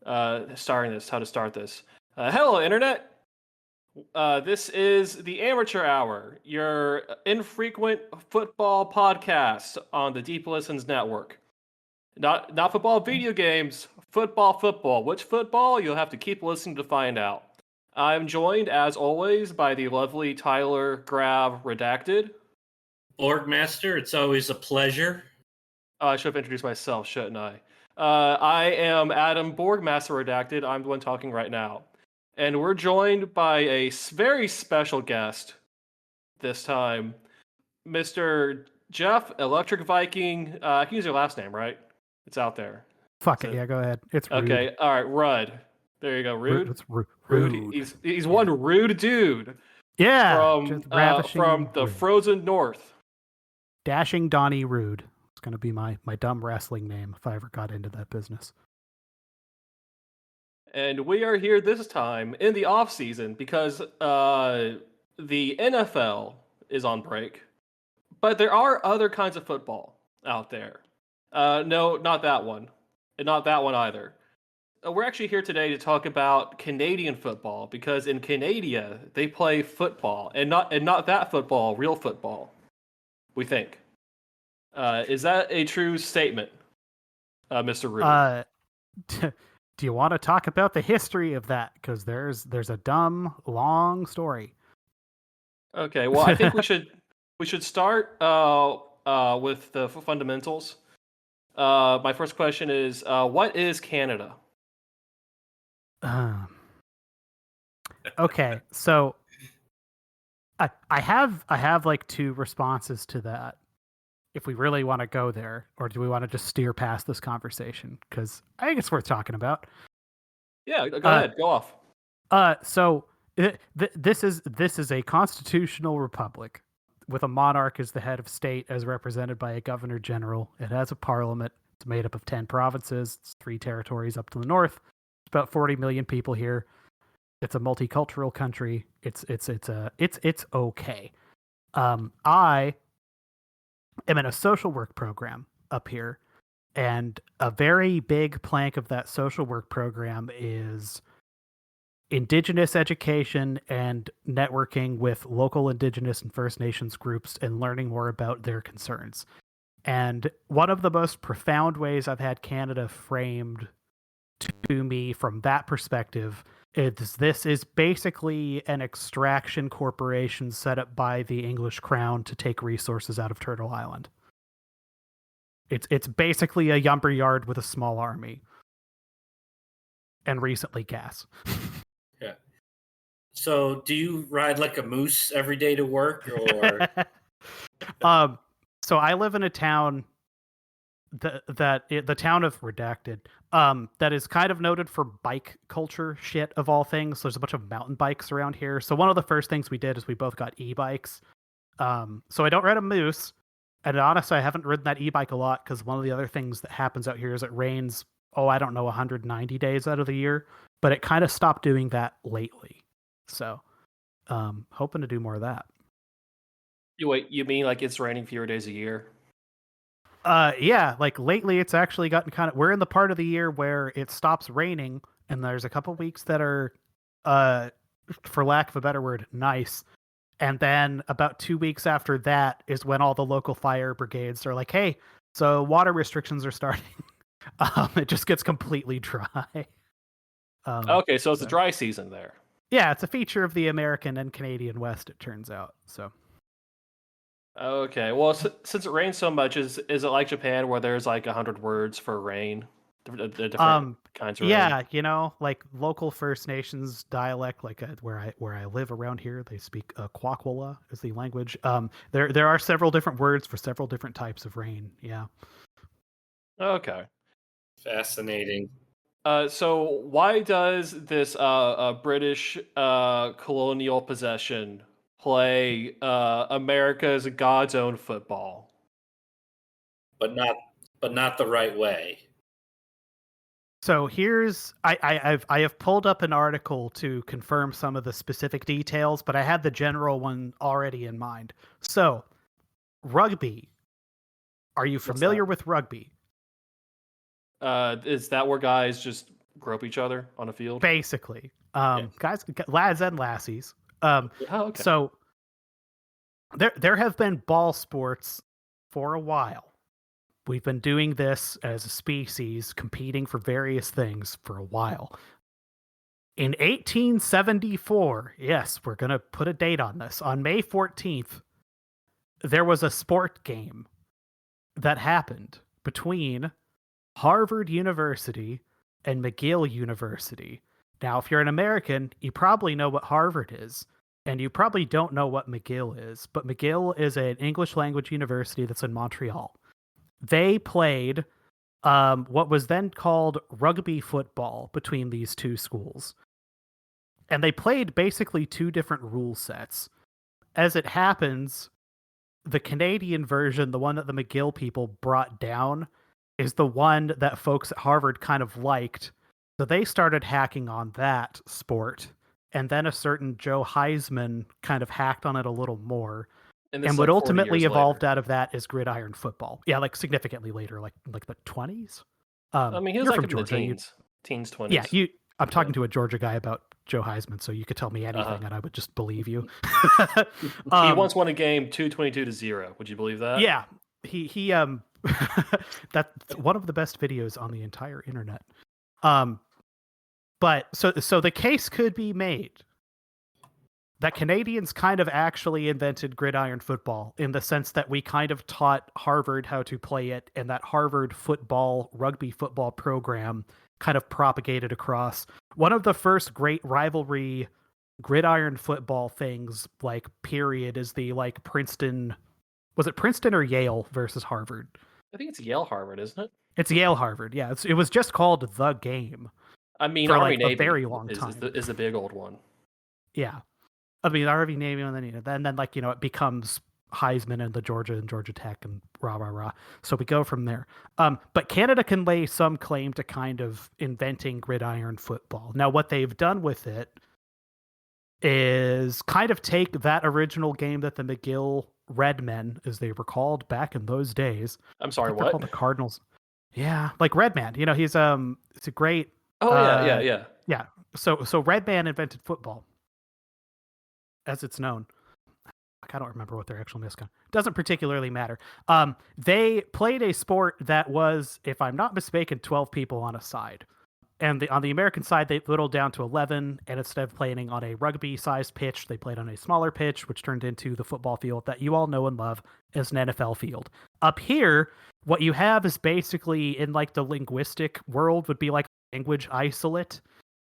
starting this, how to start this. Hello, Internet! This is the Amateur Hour, your infrequent football podcast on the Deep Listens Network. Not football video games, football. Which football? You'll have to keep listening to find out. I'm joined, as always, by the lovely Tyler Grav Redacted. Borgmaster, it's always a pleasure. I should have introduced myself, shouldn't I? I am Adam Borgmaster Redacted. I'm the one talking right now. And we're joined by a very special guest this time, Mr. Jeff Electric Viking. I can use your last name, right? It's out there. Fuck it, yeah, go ahead. It's Rud. Okay, all right, Rud. There you go, Rud. It's Rud. He's one rude dude. Yeah, from the frozen north. Dashing Donnie Rud. It's gonna be my dumb wrestling name if I ever got into that business. And we are here this time in the off season because the NFL is on break, but there are other kinds of football out there. No, not that one, and not that one either. We're actually here today to talk about Canadian football because in Canada they play football and not that football, real football. We think. Is that a true statement, Mr. Rud? Do you want to talk about the history of that? Because there's a dumb, long story. Okay, well, I think we should start with the fundamentals. My first question is, what is Canada? Okay, so I have like two responses to that. If we really want to go there, or do we want to just steer past this conversation? Because I think it's worth talking about. Yeah, go ahead, go off. So this is a constitutional republic with a monarch as the head of state, as represented by a governor general. It has a parliament. It's made up of 10 provinces. It's 3 territories up to the north. It's about 40 million people here. It's a multicultural country. It's okay. I am in a social work program up here, and a very big plank of that social work program is Indigenous education and networking with local Indigenous and First Nations groups and learning more about their concerns. And one of the most profound ways I've had Canada framed to me from that perspective is this is basically an extraction corporation set up by the English Crown to take resources out of Turtle Island. It's basically a lumber yard with a small army. And recently gas. Yeah. So do you ride like a moose every day to work, or? So I live in a town the town of Redacted, that is kind of noted for bike culture shit of all things. So there's a bunch of mountain bikes around here. So one of the first things we did is we both got e-bikes. So I don't ride a moose, and honestly, I haven't ridden that e-bike a lot because one of the other things that happens out here is it rains, I don't know, 190 days out of the year, but it kind of stopped doing that lately. So, hoping to do more of that. Wait, you mean like it's raining fewer days a year? Yeah, like lately it's actually gotten we're in the part of the year where it stops raining, and there's a couple weeks that are, for lack of a better word, nice. And then about 2 weeks after that is when all the local fire brigades are like, hey, so water restrictions are starting. It just gets completely dry. Okay, so it's a dry season there. Yeah, it's a feature of the American and Canadian West, it turns out. So. Okay, well, since it rains so much, is it like Japan where there's like 100 words for rain? Different kinds of rain? Yeah, like local First Nations dialect, like where I live around here, they speak Kwakwala is the language. There are several different words for several different types of rain. Yeah. Okay. Fascinating. So why does this British colonial possession play America's God's own football? But not the right way. So here's I have pulled up an article to confirm some of the specific details, but I had the general one already in mind. So, rugby. Are you familiar with rugby? Is that where guys just grope each other on a field? Basically, Yeah. guys, lads and lassies. Oh, okay. So there have been ball sports for a while. We've been doing this as a species, competing for various things for a while. In 1874, yes, we're going to put a date on this. On May 14th, there was a sport game that happened between Harvard University and McGill University. Now, if you're an American, you probably know what Harvard is, and you probably don't know what McGill is, but McGill is an English language university that's in Montreal. They played what was then called rugby football between these two schools. And they played basically two different rule sets. As it happens, the Canadian version, the one that the McGill people brought down, is the one that folks at Harvard kind of liked. So they started hacking on that sport. And then a certain Joe Heisman kind of hacked on it a little more. And what ultimately evolved out of that is gridiron football. Yeah, like significantly later, like the 20s. I mean, he was you're like from in the Georgia. teens, 20s. Yeah, I'm talking to a Georgia guy about Joe Heisman, so you could tell me anything and I would just believe you. He once won a game 222-0. Would you believe that? Yeah, he that's one of the best videos on the entire internet. But so the case could be made that Canadians kind of actually invented gridiron football in the sense that we kind of taught Harvard how to play it, and that Harvard rugby football program kind of propagated across. One of the first great rivalry gridiron football things, like, period, is the, like, Princeton... Was it Princeton or Yale versus Harvard? I think it's Yale-Harvard, isn't it? It's Yale-Harvard, yeah. It was just called The Game. I mean, for, Army like, a Navy very long time. is the big old one. Yeah. I mean, Army Navy, and then like, it becomes Heisman and the Georgia and Georgia Tech and rah. So we go from there. But Canada can lay some claim to kind of inventing gridiron football. Now, what they've done with it is kind of take that original game that the McGill Redmen, as they were called back in those days. I'm sorry, They're what? called the Cardinals. Yeah, like Redman. He's it's a great. Oh yeah. Yeah. So Redman invented football, as it's known. I don't remember what their actual mascot. Doesn't particularly matter. They played a sport that was, if I'm not mistaken, 12 people on a side. And on the American side, they whittled down to 11, and instead of playing on a rugby-sized pitch, they played on a smaller pitch, which turned into the football field that you all know and love as an NFL field. Up here, what you have is basically, in like the linguistic world, would be like language isolate,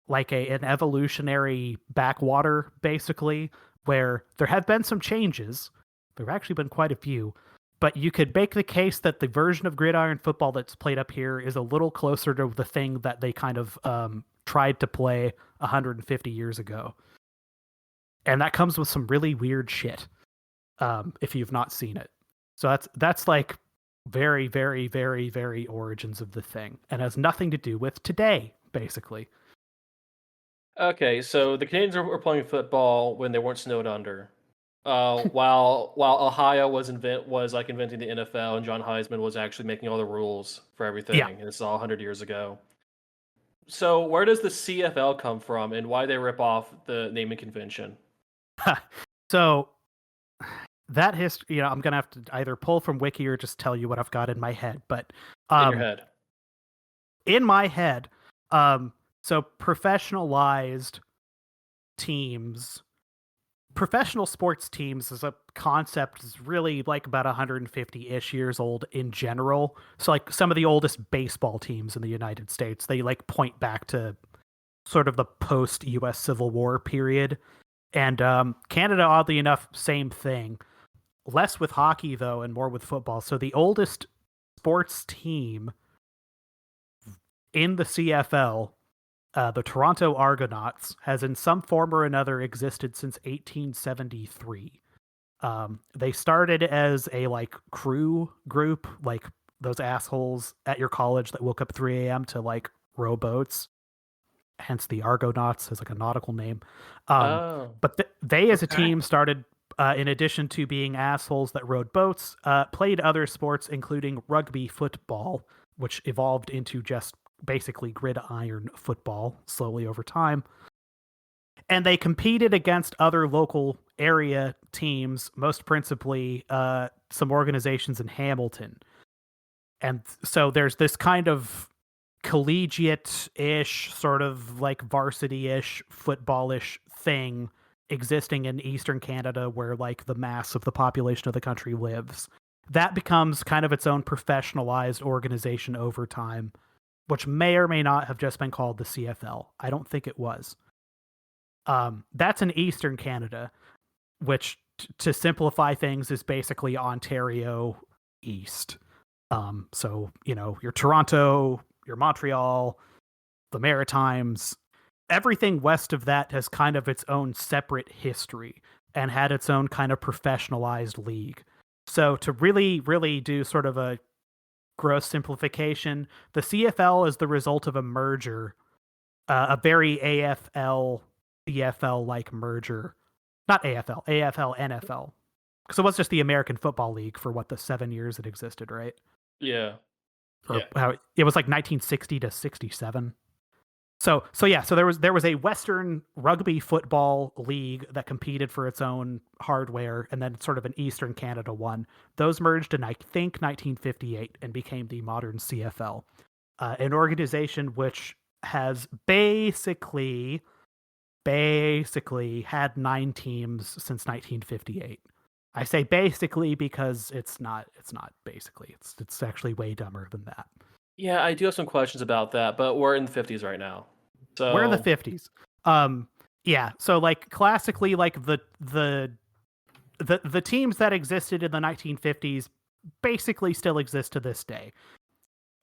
like an evolutionary backwater, basically, where there have been some changes. There have actually been quite a few. But you could make the case that the version of gridiron football that's played up here is a little closer to the thing that they kind of tried to play 150 years ago. And that comes with some really weird shit, if you've not seen it. So that's like very, very, very, very origins of the thing, and has nothing to do with today, basically. Okay, so the Canadians were playing football when they weren't snowed under. While Ohio was inventing the NFL, and John Heisman was actually making all the rules for everything. Yeah. And it's all 100 years ago. So where does the CFL come from, and why they rip off the naming convention? So that history, I'm gonna have to either pull from Wiki or just tell you what I've got in my head. But In your head. In my head, so professionalized teams. Professional sports teams as a concept is really like about 150-ish years old in general. So like some of the oldest baseball teams in the United States, they like point back to sort of the post-US Civil War period. And Canada, oddly enough, same thing. Less with hockey, though, and more with football. So the oldest sports team in the CFL, the Toronto Argonauts, has in some form or another existed since 1873. They started as a like crew group, like those assholes at your college that woke up at 3 a.m. to like row boats. Hence the Argonauts as like a nautical name. But they as a team started, in addition to being assholes that rowed boats, played other sports, including rugby football, which evolved into just basically gridiron football slowly over time. And they competed against other local area teams, most principally some organizations in Hamilton. And so there's this kind of collegiate-ish, sort of like varsity-ish, football-ish thing existing in Eastern Canada where like the mass of the population of the country lives. That becomes kind of its own professionalized organization over time, which may or may not have just been called the CFL. I don't think it was. That's in Eastern Canada, which, to simplify things, is basically Ontario East. So, your Toronto, your Montreal, the Maritimes, everything west of that has kind of its own separate history and had its own kind of professionalized league. So to really, really do sort of a gross simplification, the CFL is the result of a merger, a very AFL, CFL-like merger. Not AFL, AFL, NFL. Because it was just the American Football League for, the 7 years it existed, right? Yeah. It was like 1960 to 67. So there was a Western rugby football league that competed for its own hardware, and then sort of an Eastern Canada one. Those merged in, I think, 1958 and became the modern CFL, an organization which has basically had 9 teams since 1958. I say basically because it's not basically. It's actually way dumber than that. Yeah, I do have some questions about that, but we're in the 50s right now. So we're in the 50s. Yeah, so like classically, like the teams that existed in the 1950s basically still exist to this day.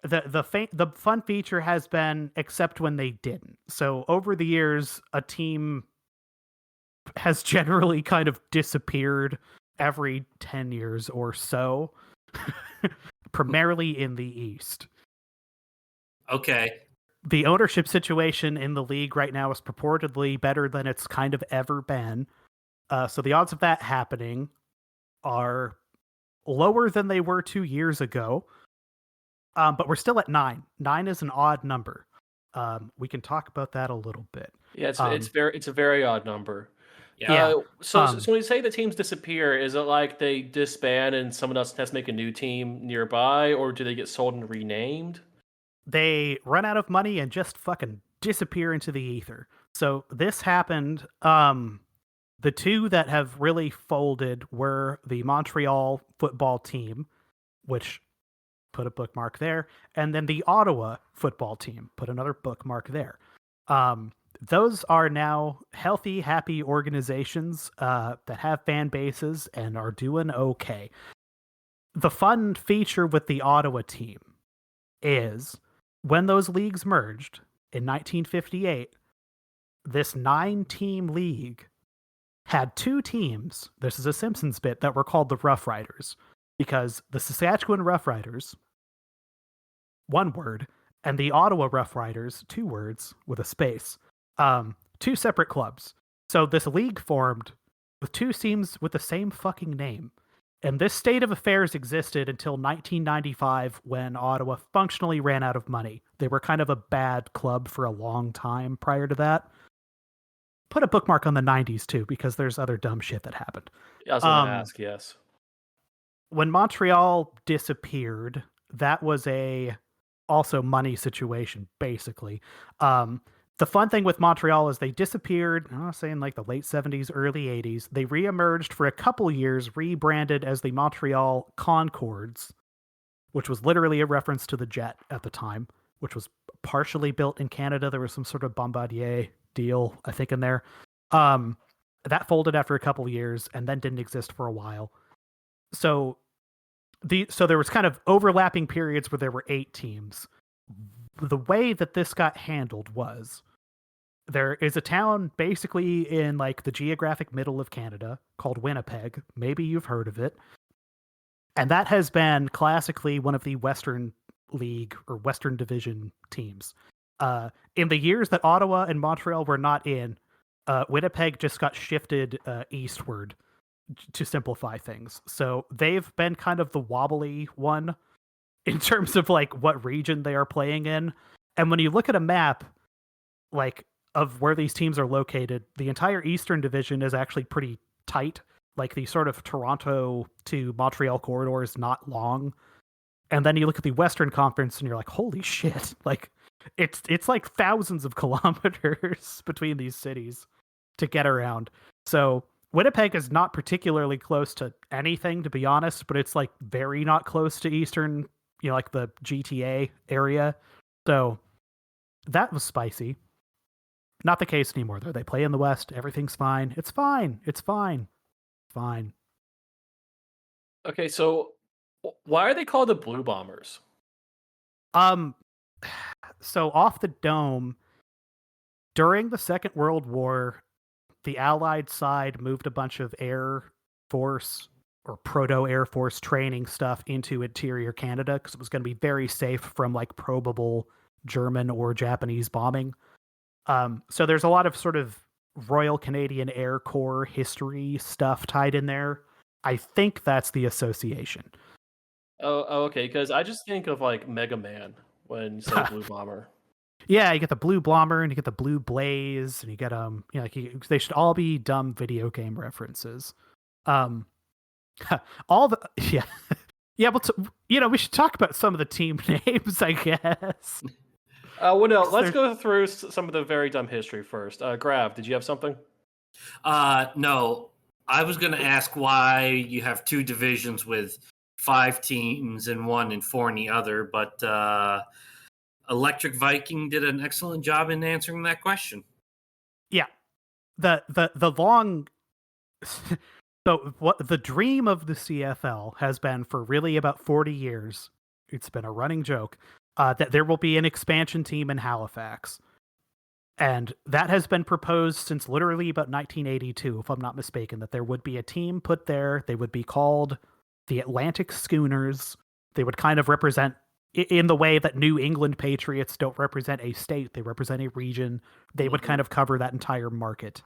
The fun feature has been except when they didn't. So over the years, a team has generally kind of disappeared every 10 years or so, primarily in the East. Okay. The ownership situation in the league right now is purportedly better than it's kind of ever been. So the odds of that happening are lower than they were 2 years ago. But we're still at 9. 9 is an odd number. We can talk about that a little bit. Yeah, it's a very odd number. Yeah. So when you say the teams disappear, is it like they disband and someone else has to make a new team nearby, or do they get sold and renamed? They run out of money and just fucking disappear into the ether. So this happened. The two that have really folded were the Montreal football team, which put a bookmark there, and then the Ottawa football team, put another bookmark there. Those are now healthy, happy organizations that have fan bases and are doing okay. The fun feature with the Ottawa team is when those leagues merged in 1958, this 9-team league had 2 teams, this is a Simpsons bit, that were called the Rough Riders, because the Saskatchewan Rough Riders, 1 word, and the Ottawa Rough Riders, 2 words with a space, 2 separate clubs. So this league formed with 2 teams with the same fucking name. And this state of affairs existed until 1995 when Ottawa functionally ran out of money. They were kind of a bad club for a long time prior to that. Put a bookmark on the 90s too, because there's other dumb shit that happened. Yeah, I was going to ask, yes. When Montreal disappeared, that was also money situation, basically. The fun thing with Montreal is they disappeared, I was saying like the late 70s, early 80s. They reemerged for a couple years, rebranded as the Montreal Concords, which was literally a reference to the jet at the time, which was partially built in Canada. There was some sort of Bombardier deal, I think, in there. That folded after a couple years and then didn't exist for a while. So there was kind of overlapping periods where there were 8 teams. The way that this got handled was there is a town basically in like the geographic middle of Canada called Winnipeg. Maybe you've heard of it. And that has been classically one of the Western League or Western Division teams. In the years that Ottawa and Montreal were not in, Winnipeg just got shifted eastward to simplify things. So they've been kind of the wobbly one in terms of like what region they are playing in. And when you look at a map, like, of where these teams are located, the entire Eastern Division is actually pretty tight. Like, the sort of Toronto to Montreal corridor is not long. And then you look at the Western Conference and you're like, holy shit. Like, it's like thousands of kilometers between these cities to get around. So Winnipeg is not particularly close to anything, to be honest, but it's like very not close to Eastern, like the GTA area. So that was spicy. Not the case anymore, though. They play in the West. Everything's fine. It's fine. It's fine. Fine. Okay, so why are they called the Blue Bombers? So off the dome, during the Second World War, the Allied side moved a bunch of Air Force or proto-Air Force training stuff into interior Canada because it was going to be very safe from like probable German or Japanese bombing. So there's a lot of sort of Royal Canadian Air Corps history stuff tied in there. I think that's the association. Oh, okay, because I just think of like Mega Man when you say Blue Bomber. Yeah, you get the Blue Bomber and you get the Blue Blaze, and you get they should all be dumb video game references. All the yeah, but we should talk about some of the team names, I guess. Well, no, let's go through some of the very dumb history first. Grav, did you have something? No, I was going to ask why you have two divisions with 5 teams in one and 4 in the other, but Electric Viking did an excellent job in answering that question. Yeah, the long. So what the dream of the CFL has been for really about 40 years. It's been a running joke that there will be an expansion team in Halifax. And that has been proposed since literally about 1982, if I'm not mistaken, that there would be a team put there. They would be called the Atlantic Schooners. They would kind of represent, in the way that New England Patriots don't represent a state, they represent a region. They would kind of cover that entire market.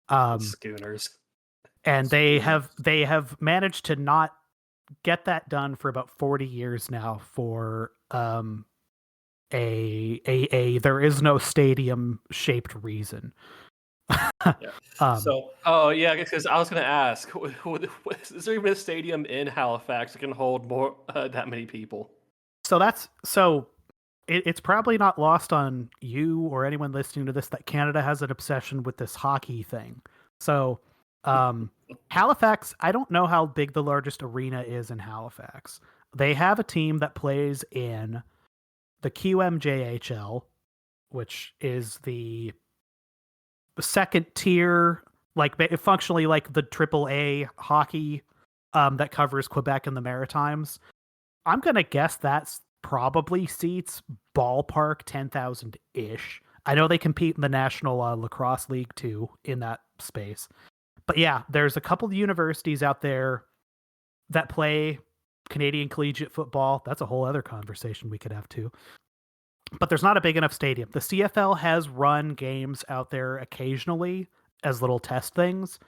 Schooners. And they have managed to not get that done for about 40 years now for a there is no stadium shaped reason. Oh yeah, because I was going to ask, is there even a stadium in Halifax that can hold more that many people? So it's probably not lost on you or anyone listening to this that Canada has an obsession with this hockey thing. So Halifax, I don't know how big the largest arena is in Halifax. They have a team that plays in the QMJHL, which is the second tier, like functionally like the AAA hockey that covers Quebec and the Maritimes. I'm going to guess that's probably seats ballpark 10,000-ish. I know they compete in the National Lacrosse League too in that space. But yeah, there's a couple of universities out there that play Canadian collegiate football. That's a whole other conversation we could have too. But there's not a big enough stadium. The CFL has run games out there occasionally as little test things,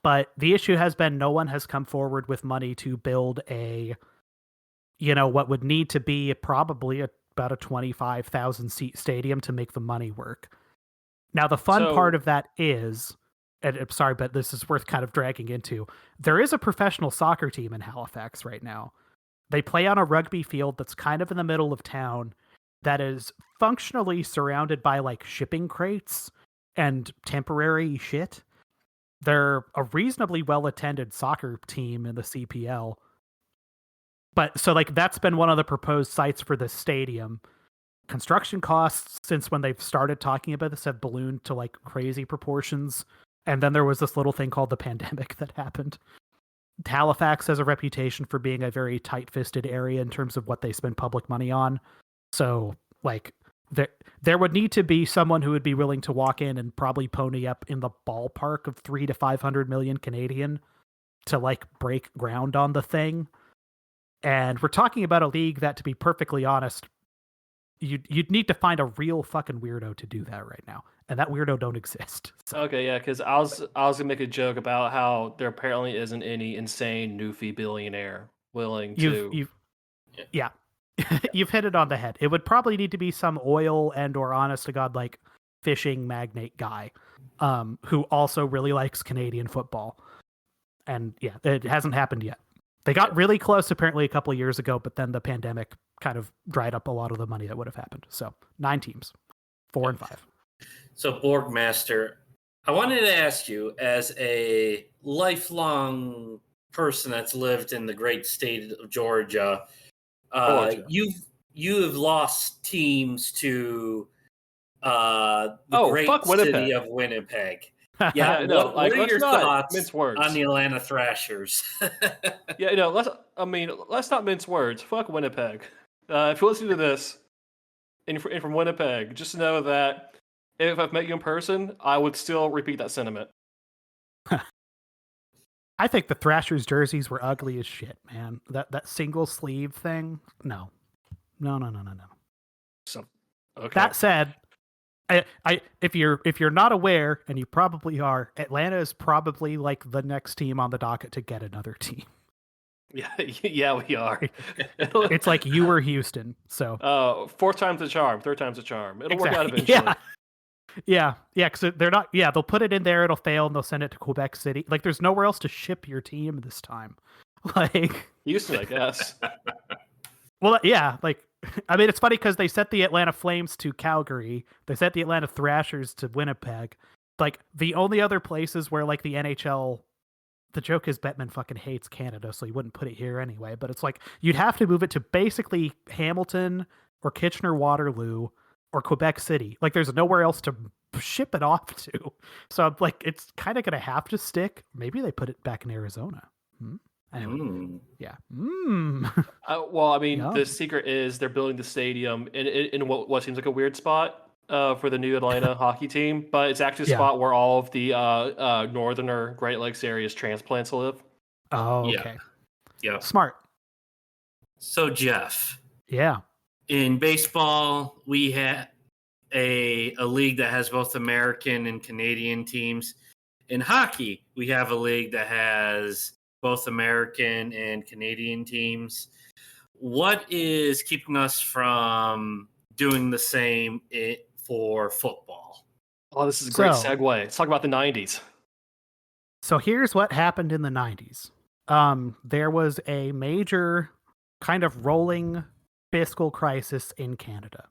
but the issue has been no one has come forward with money to build what would need to be probably about a 25,000 seat stadium to make the money work. Now, the fun part of that is, and I'm sorry, but this is worth kind of dragging into, there is a professional soccer team in Halifax right now. They play on a rugby field that's kind of in the middle of town that is functionally surrounded by like shipping crates and temporary shit. They're a reasonably well-attended soccer team in the CPL. But so like that's been one of the proposed sites for this stadium. Construction costs since when they've started talking about this have ballooned to like crazy proportions. And then there was this little thing called the pandemic that happened. Halifax has a reputation for being a very tight-fisted area in terms of what they spend public money on. So, like, there would need to be someone who would be willing to walk in and probably pony up in the ballpark of 300 to 500 million Canadian to, like, break ground on the thing. And we're talking about a league that, to be perfectly honest, you'd need to find a real fucking weirdo to do that right now. And that weirdo don't exist. So. Okay, yeah, because I was gonna make a joke about how there apparently isn't any insane Newfie billionaire willing to. Yeah. You've hit it on the head. It would probably need to be some oil and or honest to God like fishing magnate guy who also really likes Canadian football. And yeah, it hasn't happened yet. They got really close apparently a couple of years ago, but then the pandemic kind of dried up a lot of the money that would have happened. So 9 teams, 4 and 5. So Borgmaster, I wanted to ask you, as a lifelong person that's lived in the great state of Georgia, you have lost teams to the great city of Winnipeg. Yeah, no, what are your thoughts mince words on the Atlanta Thrashers? Yeah, let's not mince words. Fuck Winnipeg. If you're listening to this and from Winnipeg, just know that if I've met you in person, I would still repeat that sentiment. I think the Thrashers jerseys were ugly as shit, man. That single sleeve thing, no. So, okay. That said, if you're not aware, and you probably are, Atlanta is probably like the next team on the docket to get another team. Yeah, we are. It's like you or Houston. So, fourth time's the charm, third time's the charm. It'll work out eventually. Yeah, because they're not. Yeah, they'll put it in there, it'll fail, and they'll send it to Quebec City. Like, there's nowhere else to ship your team this time. Like Houston, I guess. Well, yeah, like. I mean, it's funny because they sent the Atlanta Flames to Calgary. They sent the Atlanta Thrashers to Winnipeg. Like, the only other places where, like, the NHL... The joke is Bettman fucking hates Canada, so he wouldn't put it here anyway. But it's like, you'd have to move it to basically Hamilton or Kitchener-Waterloo or Quebec City. Like, there's nowhere else to ship it off to. So, like, it's kind of going to have to stick. Maybe they put it back in Arizona. Anyway, yeah. Well, I mean, the secret is they're building the stadium in what seems like a weird spot for the new Atlanta hockey team, but it's actually a spot where all of the northerner Great Lakes area's transplants live. Oh, okay. Yeah. Smart. So, Jeff. Yeah. In baseball, we have a league that has both American and Canadian teams. In hockey, we have a league that has both American and Canadian teams. What is keeping us from doing the same for football? Oh, this is a great segue. Let's talk about the 90s. So here's what happened in the 90s. There was a major kind of rolling fiscal crisis in Canada,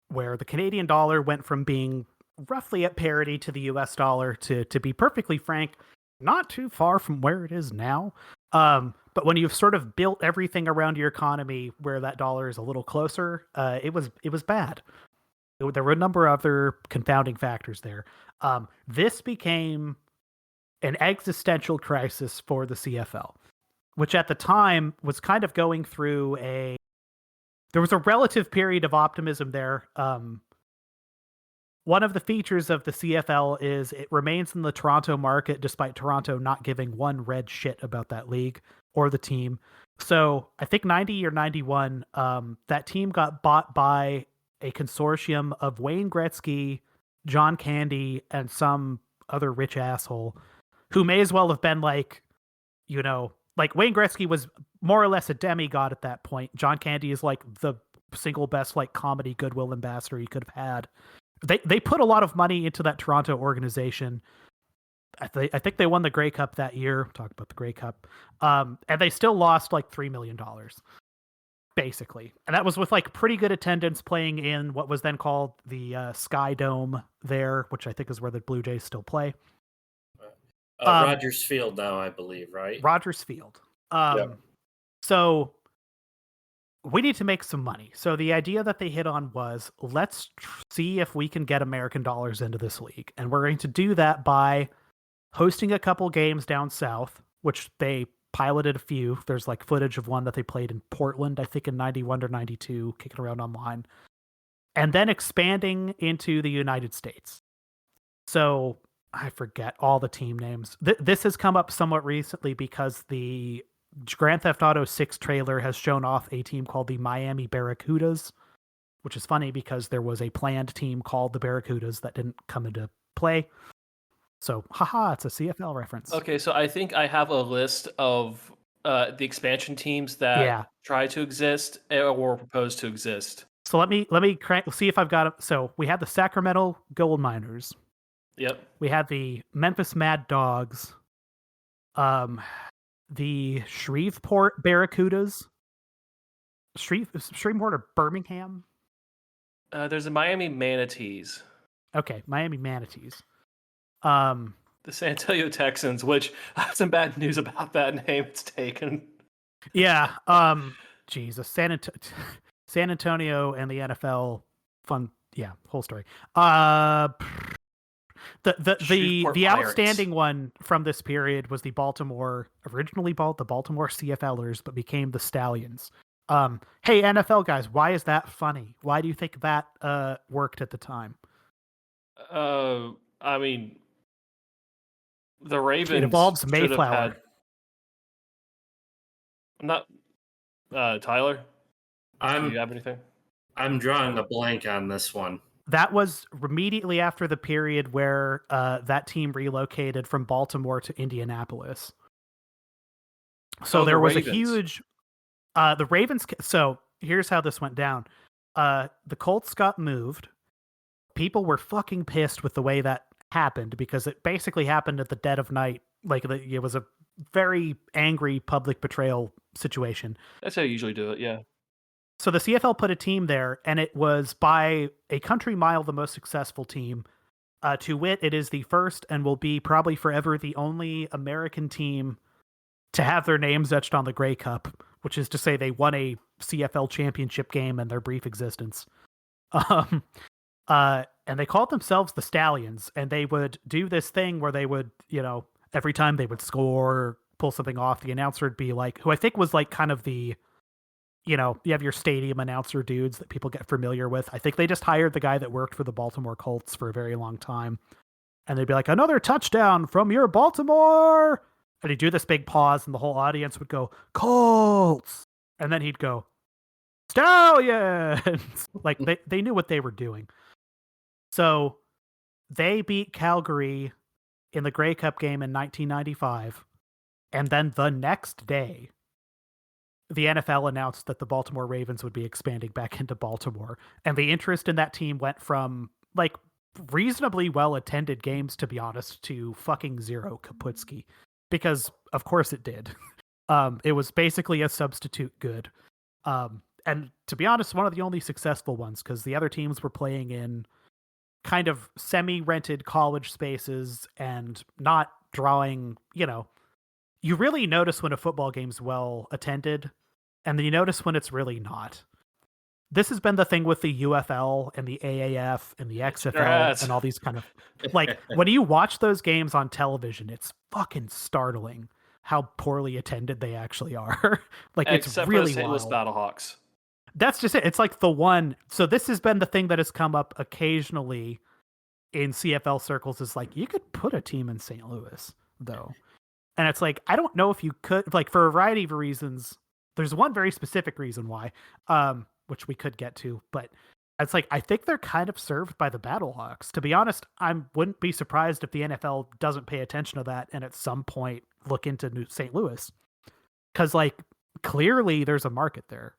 where the Canadian dollar went from being roughly at parity to the US dollar to be perfectly frank, not too far from where it is now. But when you've sort of built everything around your economy where that dollar is a little closer, it was bad. There were a number of other confounding factors there. This became an existential crisis for the CFL, which at the time was kind of going through there was a relative period of optimism there. One of the features of the CFL is it remains in the Toronto market, despite Toronto not giving one red shit about that league or the team. So I think 90 or 91, that team got bought by a consortium of Wayne Gretzky, John Candy, and some other rich asshole who may as well have been like Wayne Gretzky was more or less a demigod at that point. John Candy is like the single best like comedy goodwill ambassador you could have had. They put a lot of money into that Toronto organization. I think they won the Grey Cup that year. Talk about the Grey Cup. And they still lost like $3 million, basically. And that was with like pretty good attendance playing in what was then called the Sky Dome there, which I think is where the Blue Jays still play. Rogers Field now, I believe, right? Rogers Field. So we need to make some money. So the idea that they hit on was, let's see if we can get American dollars into this league. And we're going to do that by hosting a couple games down south, which they piloted a few. There's like footage of one that they played in Portland, I think in 91 or 92, kicking around online. And then expanding into the United States. So I forget all the team names. This has come up somewhat recently because the Grand Theft Auto 6 trailer has shown off a team called the Miami Barracudas, which is funny because there was a planned team called the Barracudas that didn't come into play. So, haha, it's a CFL reference. Okay, so I think I have a list of the expansion teams that try to exist or propose to exist. So let me see if I've got it. So we had the Sacramento Gold Miners. Yep. We had the Memphis Mad Dogs. The Shreveport Barracudas. Shreveport or Birmingham? There's the Miami Manatees. Okay, Miami Manatees. The San Antonio Texans, which I have some bad news about that name. It's taken. Yeah. Jesus. San Antonio and the NFL. Fun. Yeah. Whole story. The outstanding one from this period was the originally the Baltimore CFLers, but became the Stallions. Hey, NFL guys, why is that funny? Why do you think that worked at the time? I mean, the Ravens. It involves Mayflower. Not Tyler. Do you have anything? I'm drawing a blank on this one. That was immediately after the period where that team relocated from Baltimore to Indianapolis. So there was Ravens. a huge. The Ravens. So here's how this went down. The Colts got moved. People were fucking pissed with the way that happened because it basically happened at the dead of night. Like it was a very angry public betrayal situation. That's how you usually do it, yeah. So the CFL put a team there, and it was by a country mile the most successful team. To wit, it is the first and will be probably forever the only American team to have their names etched on the Grey Cup, which is to say they won a CFL championship game in their brief existence. And they called themselves the Stallions, and they would do this thing where they would, every time they would score or pull something off, the announcer would be like, who I think was like kind of the, you have your stadium announcer dudes that people get familiar with. I think they just hired the guy that worked for the Baltimore Colts for a very long time. And they'd be like, another touchdown from your Baltimore. And he'd do this big pause and the whole audience would go, Colts. And then he'd go, Stallions. Like they knew what they were doing. So they beat Calgary in the Grey Cup game in 1995. And then the next day, the NFL announced that the Baltimore Ravens would be expanding back into Baltimore. And the interest in that team went from like reasonably well-attended games, to be honest, to fucking zero Kaputski. Because of course it did. It was basically a substitute good. And to be honest, one of the only successful ones, because the other teams were playing in kind of semi-rented college spaces and not drawing, you really notice when a football game's well attended, and then you notice when it's really not. This has been the thing with the UFL and the AAF and the XFL and all these kind of like when you watch those games on television, it's fucking startling how poorly attended they actually are. Like Except it's really for the St. Louis wild. Battlehawks. That's just it. It's like the one. So this has been the thing that has come up occasionally in CFL circles is like, you could put a team in St. Louis though. And it's like, I don't know if you could, like for a variety of reasons. There's one very specific reason why, which we could get to, but it's like, I think they're kind of served by the Battlehawks. To be honest, I wouldn't be surprised if the NFL doesn't pay attention to that and at some point look into St. Louis. Because like, clearly there's a market there.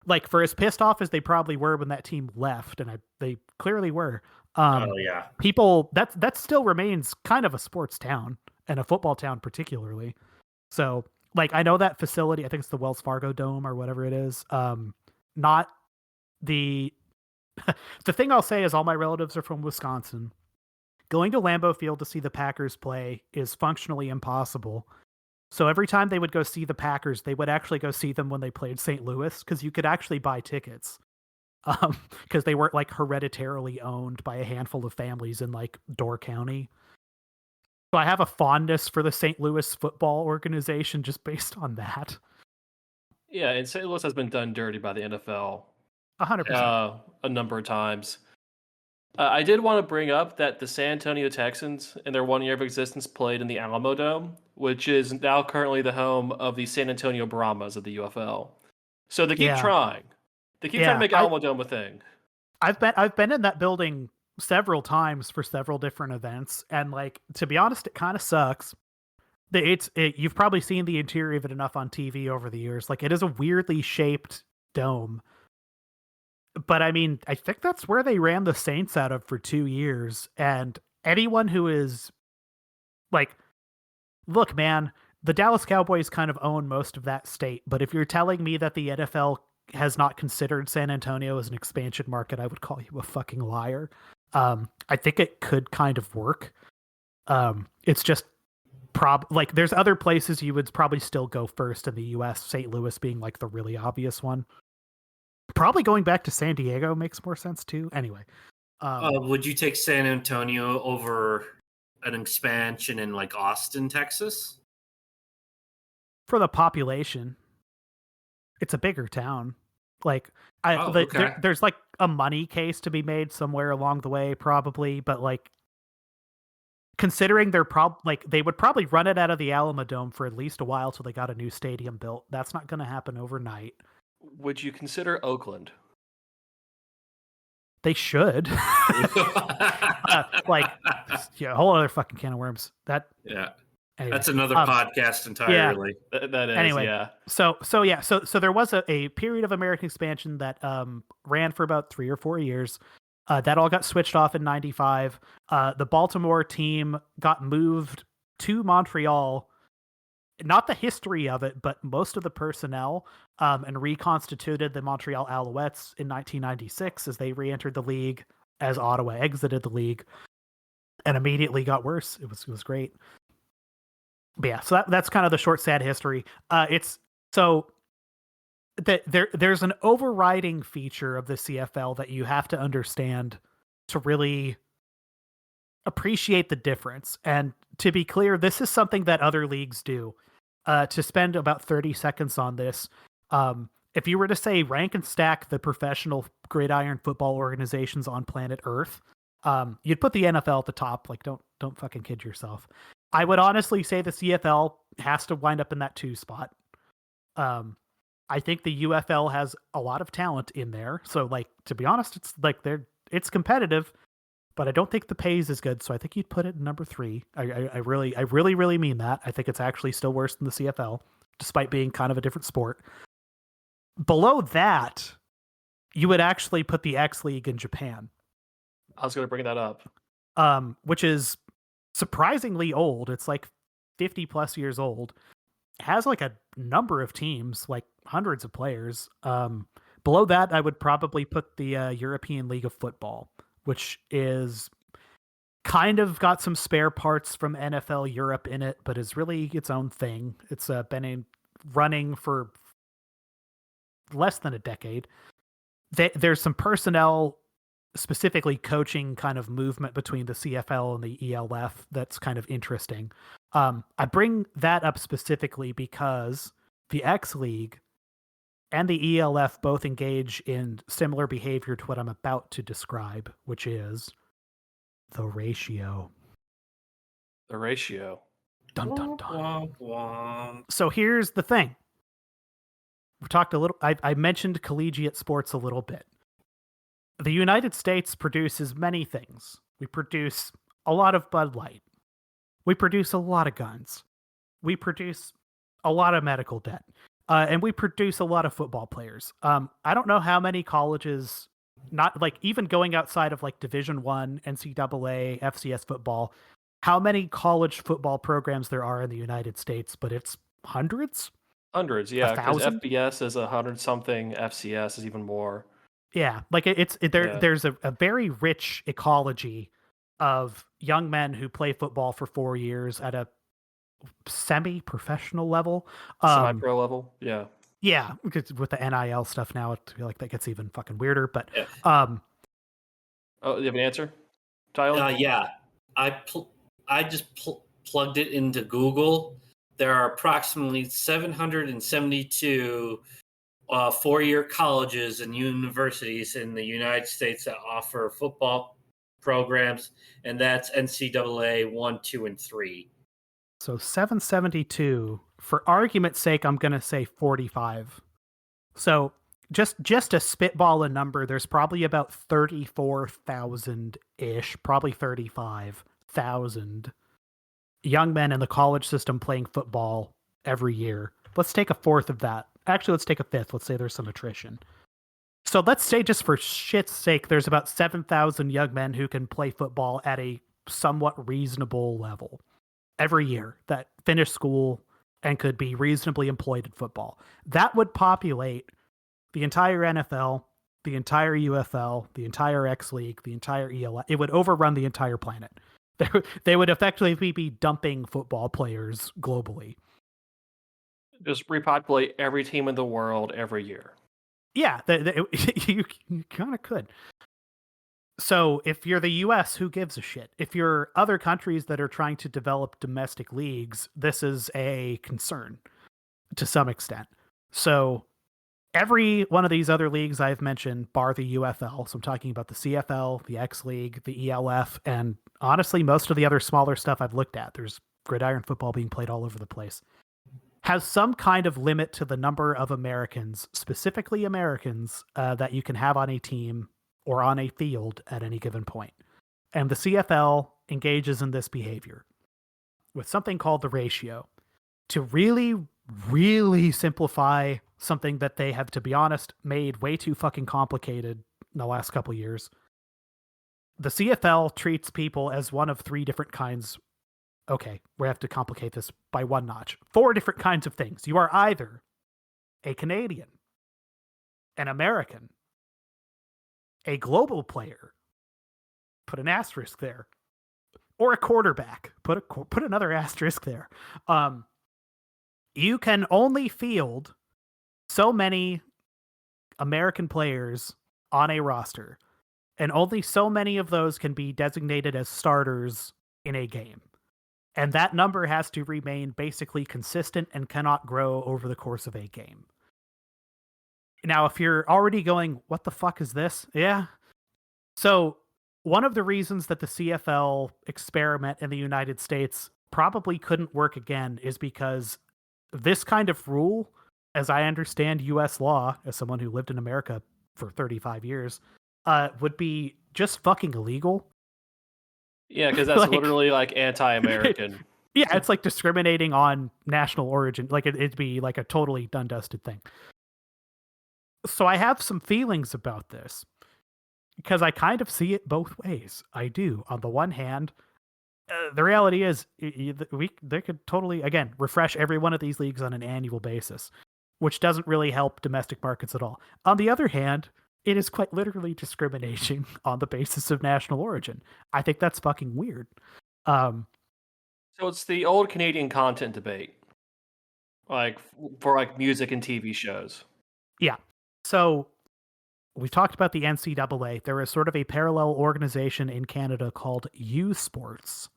Like for as pissed off as they probably were when that team left, and they clearly were. People that still remains kind of a sports town and a football town particularly. So like I know that facility, I think it's the Wells Fargo Dome or whatever it is. Not the the thing I'll say is all my relatives are from Wisconsin. Going to Lambeau Field to see the Packers play is functionally impossible. So every time they would go see the Packers, they would actually go see them when they played St. Louis because you could actually buy tickets because they weren't like hereditarily owned by a handful of families in like Door County. So I have a fondness for the St. Louis football organization just based on that. Yeah, and St. Louis has been done dirty by the NFL 100%. a number of times. I did want to bring up that the San Antonio Texans, in their 1 year of existence, played in the Alamo Dome, which is now currently the home of the San Antonio Brahmas of the UFL. So they keep trying. They keep trying to make Alamo Dome a thing. I've been in that building several times for several different events, and like to be honest, it kind of sucks You've probably seen the interior of it enough on TV over the years. Like, it is a weirdly shaped dome. But I mean, I think that's where they ran the Saints out of for 2 years. And anyone who is like, look, man, the Dallas Cowboys kind of own most of that state. But if you're telling me that the NFL has not considered San Antonio as an expansion market, I would call you a fucking liar. I think it could kind of work. It's just like there's other places you would probably still go first in the US, St. Louis being like the really obvious one. Probably going back to San Diego makes more sense too. Anyway. Would you take San Antonio over an expansion in like Austin, Texas? For the population, it's a bigger town. Like there's like a money case to be made somewhere along the way, probably, but like considering they would probably run it out of the Alamo Dome for at least a while till they got a new stadium built. That's not going to happen overnight. Would you consider Oakland? They should. Like, yeah, a whole other fucking can of worms. Anyway, that's another podcast entirely. Yeah, that is. Anyway, yeah. So there was a period of American expansion that ran for about 3 or 4 years. That all got switched off in '95. The Baltimore team got moved to Montreal. Not the history of it, but most of the personnel, and reconstituted the Montreal Alouettes in 1996 as they re-entered the league, as Ottawa exited the league, and immediately got worse. It was great. But yeah, so that's kind of the short, sad history. There's an overriding feature of the CFL that you have to understand to really appreciate the difference. And to be clear, this is something that other leagues do. To spend about 30 seconds on this, if you were to say rank and stack the professional gridiron football organizations on planet Earth, you'd put the NFL at the top. Like, don't fucking kid yourself. I would honestly say the CFL has to wind up in that 2 spot. I think the UFL has a lot of talent in there. So, like, to be honest, it's like it's competitive, but I don't think the pay is as good. So I think you'd put it in number 3. I really mean that. I think it's actually still worse than the CFL, despite being kind of a different sport. Below that, you would actually put the X League in Japan. I was going to bring that up. Which is surprisingly old. It's like 50 plus years old. It has like a number of teams, like hundreds of players. Below that, I would probably put the European League of Football, which is kind of got some spare parts from NFL Europe in it, but is really its own thing. It's been running for less than a decade. There's some personnel, specifically coaching kind of movement between the CFL and the ELF that's kind of interesting. I bring that up specifically because the X League and the ELF both engage in similar behavior to what I'm about to describe, which is the ratio. The ratio. Dun, dun, dun. So here's the thing. We talked a little, I mentioned collegiate sports a little bit. The United States produces many things. We produce a lot of Bud Light. We produce a lot of guns. We produce a lot of medical debt. And we produce a lot of football players. I don't know how many colleges, not like even going outside of like Division I, NCAA, FCS football, how many college football programs there are in the United States, but it's hundreds? Hundreds, yeah. Because 1,000? FBS is 100-something, FCS is even more. Yeah, like there's a very rich ecology of young men who play football for 4 years at a semi-professional level. Semi-pro level, yeah. Yeah, because with the NIL stuff now, I feel like that gets even fucking weirder. But Yeah. Oh, you have an answer, Tyler? Yeah, I just plugged it into Google. There are approximately 772 4-year colleges and universities in the United States that offer football programs, and that's NCAA 1, 2, and 3. So 772. For argument's sake, I'm going to say 45. So just to spitball a number, there's probably about 34,000-ish, probably 35,000 young men in the college system playing football every year. Let's take a fourth of that. Actually, let's take a fifth. Let's say there's some attrition. So let's say, just for shit's sake, there's about 7,000 young men who can play football at a somewhat reasonable level every year that finish school and could be reasonably employed in football. That would populate the entire NFL, the entire UFL, the entire X League, the entire ELF. It would overrun the entire planet. They would effectively be dumping football players globally. Just repopulate every team in the world every year. Yeah, you kind of could. So if you're the US, who gives a shit? If you're other countries that are trying to develop domestic leagues, this is a concern to some extent. So every one of these other leagues I've mentioned, bar the UFL, so I'm talking about the CFL, the X League, the ELF, and honestly, most of the other smaller stuff I've looked at, there's gridiron football being played all over the place, has some kind of limit to the number of Americans, specifically Americans, that you can have on a team or on a field at any given point. And the CFL engages in this behavior with something called the ratio to really, really simplify something that they have, to be honest, made way too fucking complicated in the last couple of years. The CFL treats people as one of three different kinds. Okay, we have to complicate this by one notch. 4 different kinds of things. You are either a Canadian, an American, a global player, put an asterisk there, or a quarterback, put another asterisk there. You can only field so many American players on a roster, and only so many of those can be designated as starters in a game. And that number has to remain basically consistent and cannot grow over the course of a game. Now, if you're already going, what the fuck is this? Yeah. So one of the reasons that the CFL experiment in the United States probably couldn't work again is because this kind of rule, as I understand US law, as someone who lived in America for 35 years, would be just fucking illegal. Yeah, because that's literally like anti-American. Yeah, it's like discriminating on national origin. Like it'd be like a totally done dusted thing. So I have some feelings about this because I kind of see it both ways. I do. On the one hand, the reality is they could totally, again, refresh every one of these leagues on an annual basis, which doesn't really help domestic markets at all. On the other hand, it is quite literally discrimination on the basis of national origin. I think that's fucking weird. So it's the old Canadian content debate, like for like music and TV shows. Yeah. So we've talked about the NCAA. There is sort of a parallel organization in Canada called U Sports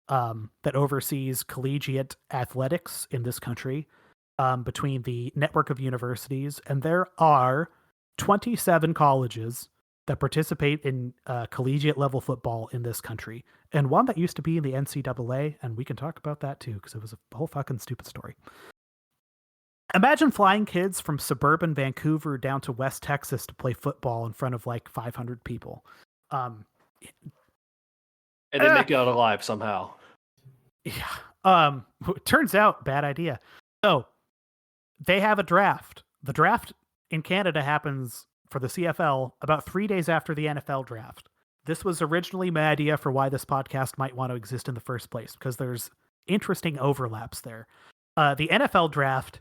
that oversees collegiate athletics in this country between the network of universities. And there are 27 colleges that participate in collegiate level football in this country. And one that used to be in the NCAA, and we can talk about that too, because it was a whole fucking stupid story. Imagine flying kids from suburban Vancouver down to West Texas to play football in front of like 500 people. And they make it out alive somehow. Yeah. It turns out, bad idea. So they have a draft. The draft in Canada happens for the CFL about 3 days after the NFL draft. This was originally my idea for why this podcast might want to exist in the first place, because there's interesting overlaps there. The NFL draft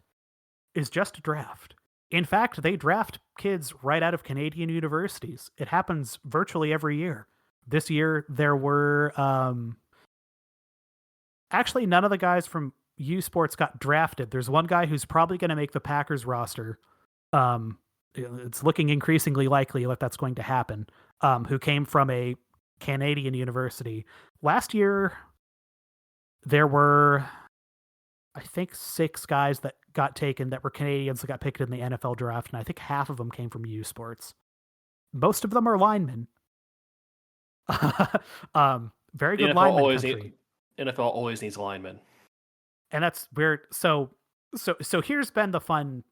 is just a draft. In fact, they draft kids right out of Canadian universities. It happens virtually every year. This year, there were... actually, none of the guys from U Sports got drafted. There's one guy who's probably going to make the Packers roster. It's looking increasingly likely that that's going to happen, who came from a Canadian university. Last year, there were, I think, 6 guys that got taken that were Canadians that got picked in the NFL draft, and I think half of them came from U Sports. Most of them are linemen. Very good linemen country. NFL always needs linemen. And that's weird. So here's been the fun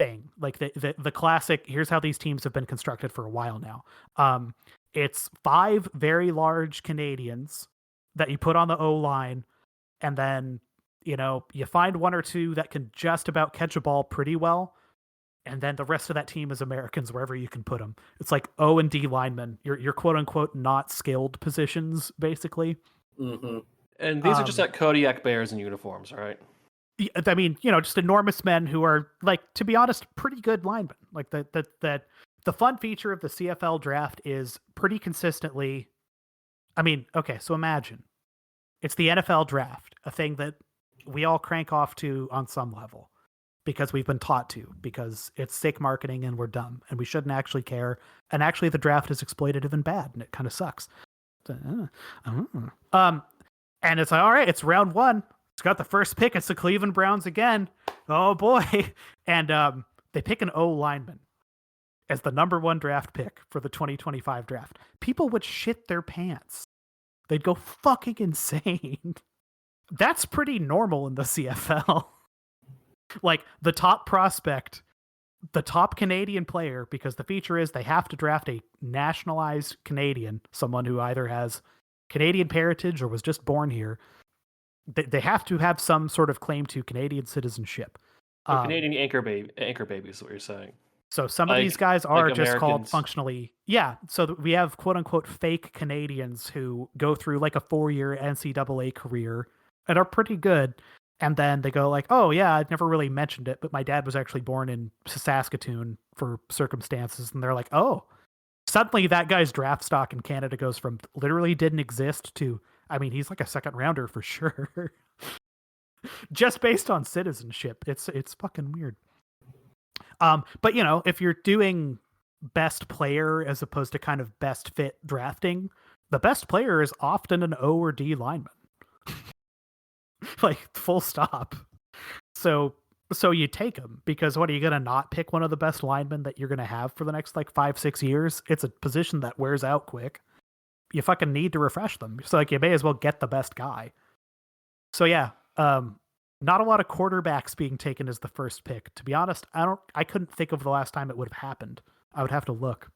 thing, like the classic, here's how these teams have been constructed for a while now. It's 5 very large Canadians that you put on the O-line, and then you find one or two that can just about catch a ball pretty well, and then the rest of that team is Americans wherever you can put them. It's like O and D linemen, your quote unquote not skilled positions, basically. Mm-hmm. And these are just like Kodiak Bears in uniforms, right? I mean, just enormous men who are, like, to be honest, pretty good linemen. Like that the fun feature of the CFL draft is pretty consistently. I mean, okay, so imagine it's the NFL draft, a thing that we all crank off to on some level because we've been taught to, because it's sick marketing and we're dumb and we shouldn't actually care. And actually, the draft is exploitative and bad, and it kind of sucks. And it's like, all right, it's round one. It's got the first pick. It's the Cleveland Browns again. Oh boy. And they pick an O lineman as the number one draft pick for the 2025 draft. People would shit their pants. They'd go fucking insane. That's pretty normal in the CFL. Like, the top prospect, the top Canadian player, because the feature is they have to draft a nationalized Canadian, someone who either has Canadian parentage or was just born here. They have to have some sort of claim to Canadian citizenship. Canadian anchor baby is what you're saying. So some of these guys are just Americans. called functionally, yeah. So we have quote unquote fake Canadians who go through like a 4-year NCAA career and are pretty good. And then they go like, oh yeah, I'd never really mentioned it, but my dad was actually born in Saskatoon for circumstances. And they're like, oh, suddenly that guy's draft stock in Canada goes from literally didn't exist to, I mean, he's like a second rounder for sure. Just based on citizenship. It's fucking weird. But if you're doing best player as opposed to kind of best fit drafting, the best player is often an O or D lineman. Like, full stop. So you take him, because what, are you going to not pick one of the best linemen that you're going to have for the next like 5-6 years? It's a position that wears out quick. You fucking need to refresh them. So like, you may as well get the best guy. So yeah, not a lot of quarterbacks being taken as the first pick. To be honest, I couldn't think of the last time it would have happened. I would have to look.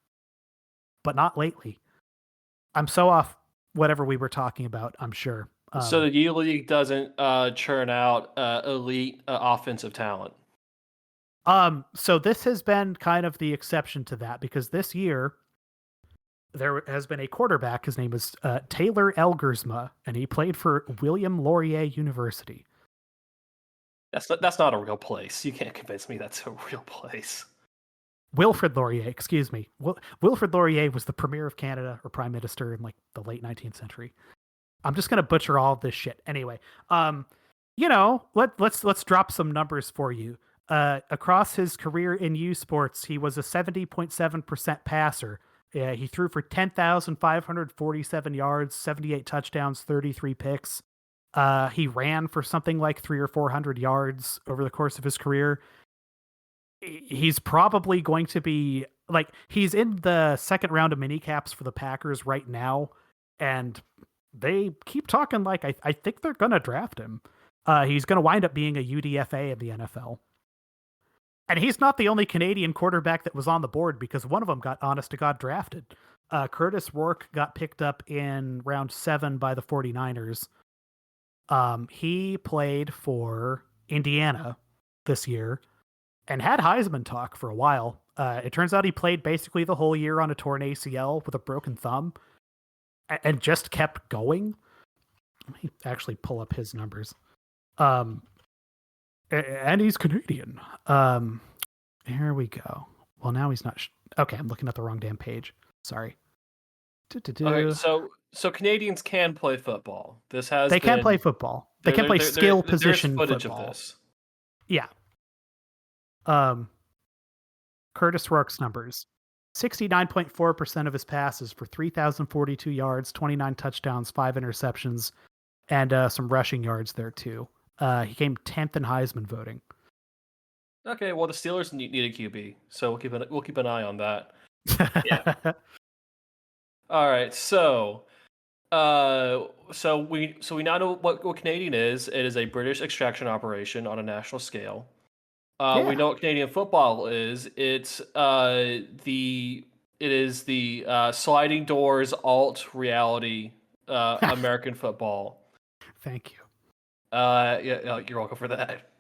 But not lately. I'm so off whatever we were talking about, I'm sure. So the U League doesn't churn out elite offensive talent. So this has been kind of the exception to that, because this year there has been a quarterback. His name is Taylor Elgersma, and he played for William Laurier University. That's not a real place. You can't convince me that's a real place. Wilfrid Laurier, excuse me. Wilfrid Laurier was the premier of Canada, or prime minister, in like the late 19th century. I'm just gonna butcher all of this shit. Anyway, let's drop some numbers for you. Across his career in U Sports, he was a 70.7% passer. He threw for 10,547 yards, 78 touchdowns, 33 picks. He ran for something like 300 or 400 yards over the course of his career. He's probably going to be like, he's in the second round of minicaps for the Packers right now, and they keep talking like I think they're gonna draft him. He's gonna wind up being a UDFA in the NFL. And he's not the only Canadian quarterback that was on the board, because one of them got, honest to God, drafted. Curtis Rourke got picked up in round 7 by the 49ers. He played for Indiana this year and had Heisman talk for a while. It turns out he played basically the whole year on a torn ACL with a broken thumb and just kept going. Let me actually pull up his numbers. And he's Canadian. Here we go. Well, now he's not. Okay, I'm looking at the wrong damn page. Sorry. Okay, so Canadians can play football. They can play football. They can play skill position footage football. Of this. Yeah. Curtis Rourke's numbers: 69.4% of his passes for 3,042 yards, 29 touchdowns, 5 interceptions, and some rushing yards there too. He came 10th in Heisman voting. Okay, well, the Steelers need a QB, so we'll keep an eye on that. Yeah. All right, so we now know what Canadian is. It is a British extraction operation on a national scale. We know what Canadian football is. It is the sliding doors alt reality American football. Thank you. Yeah, you're welcome for that.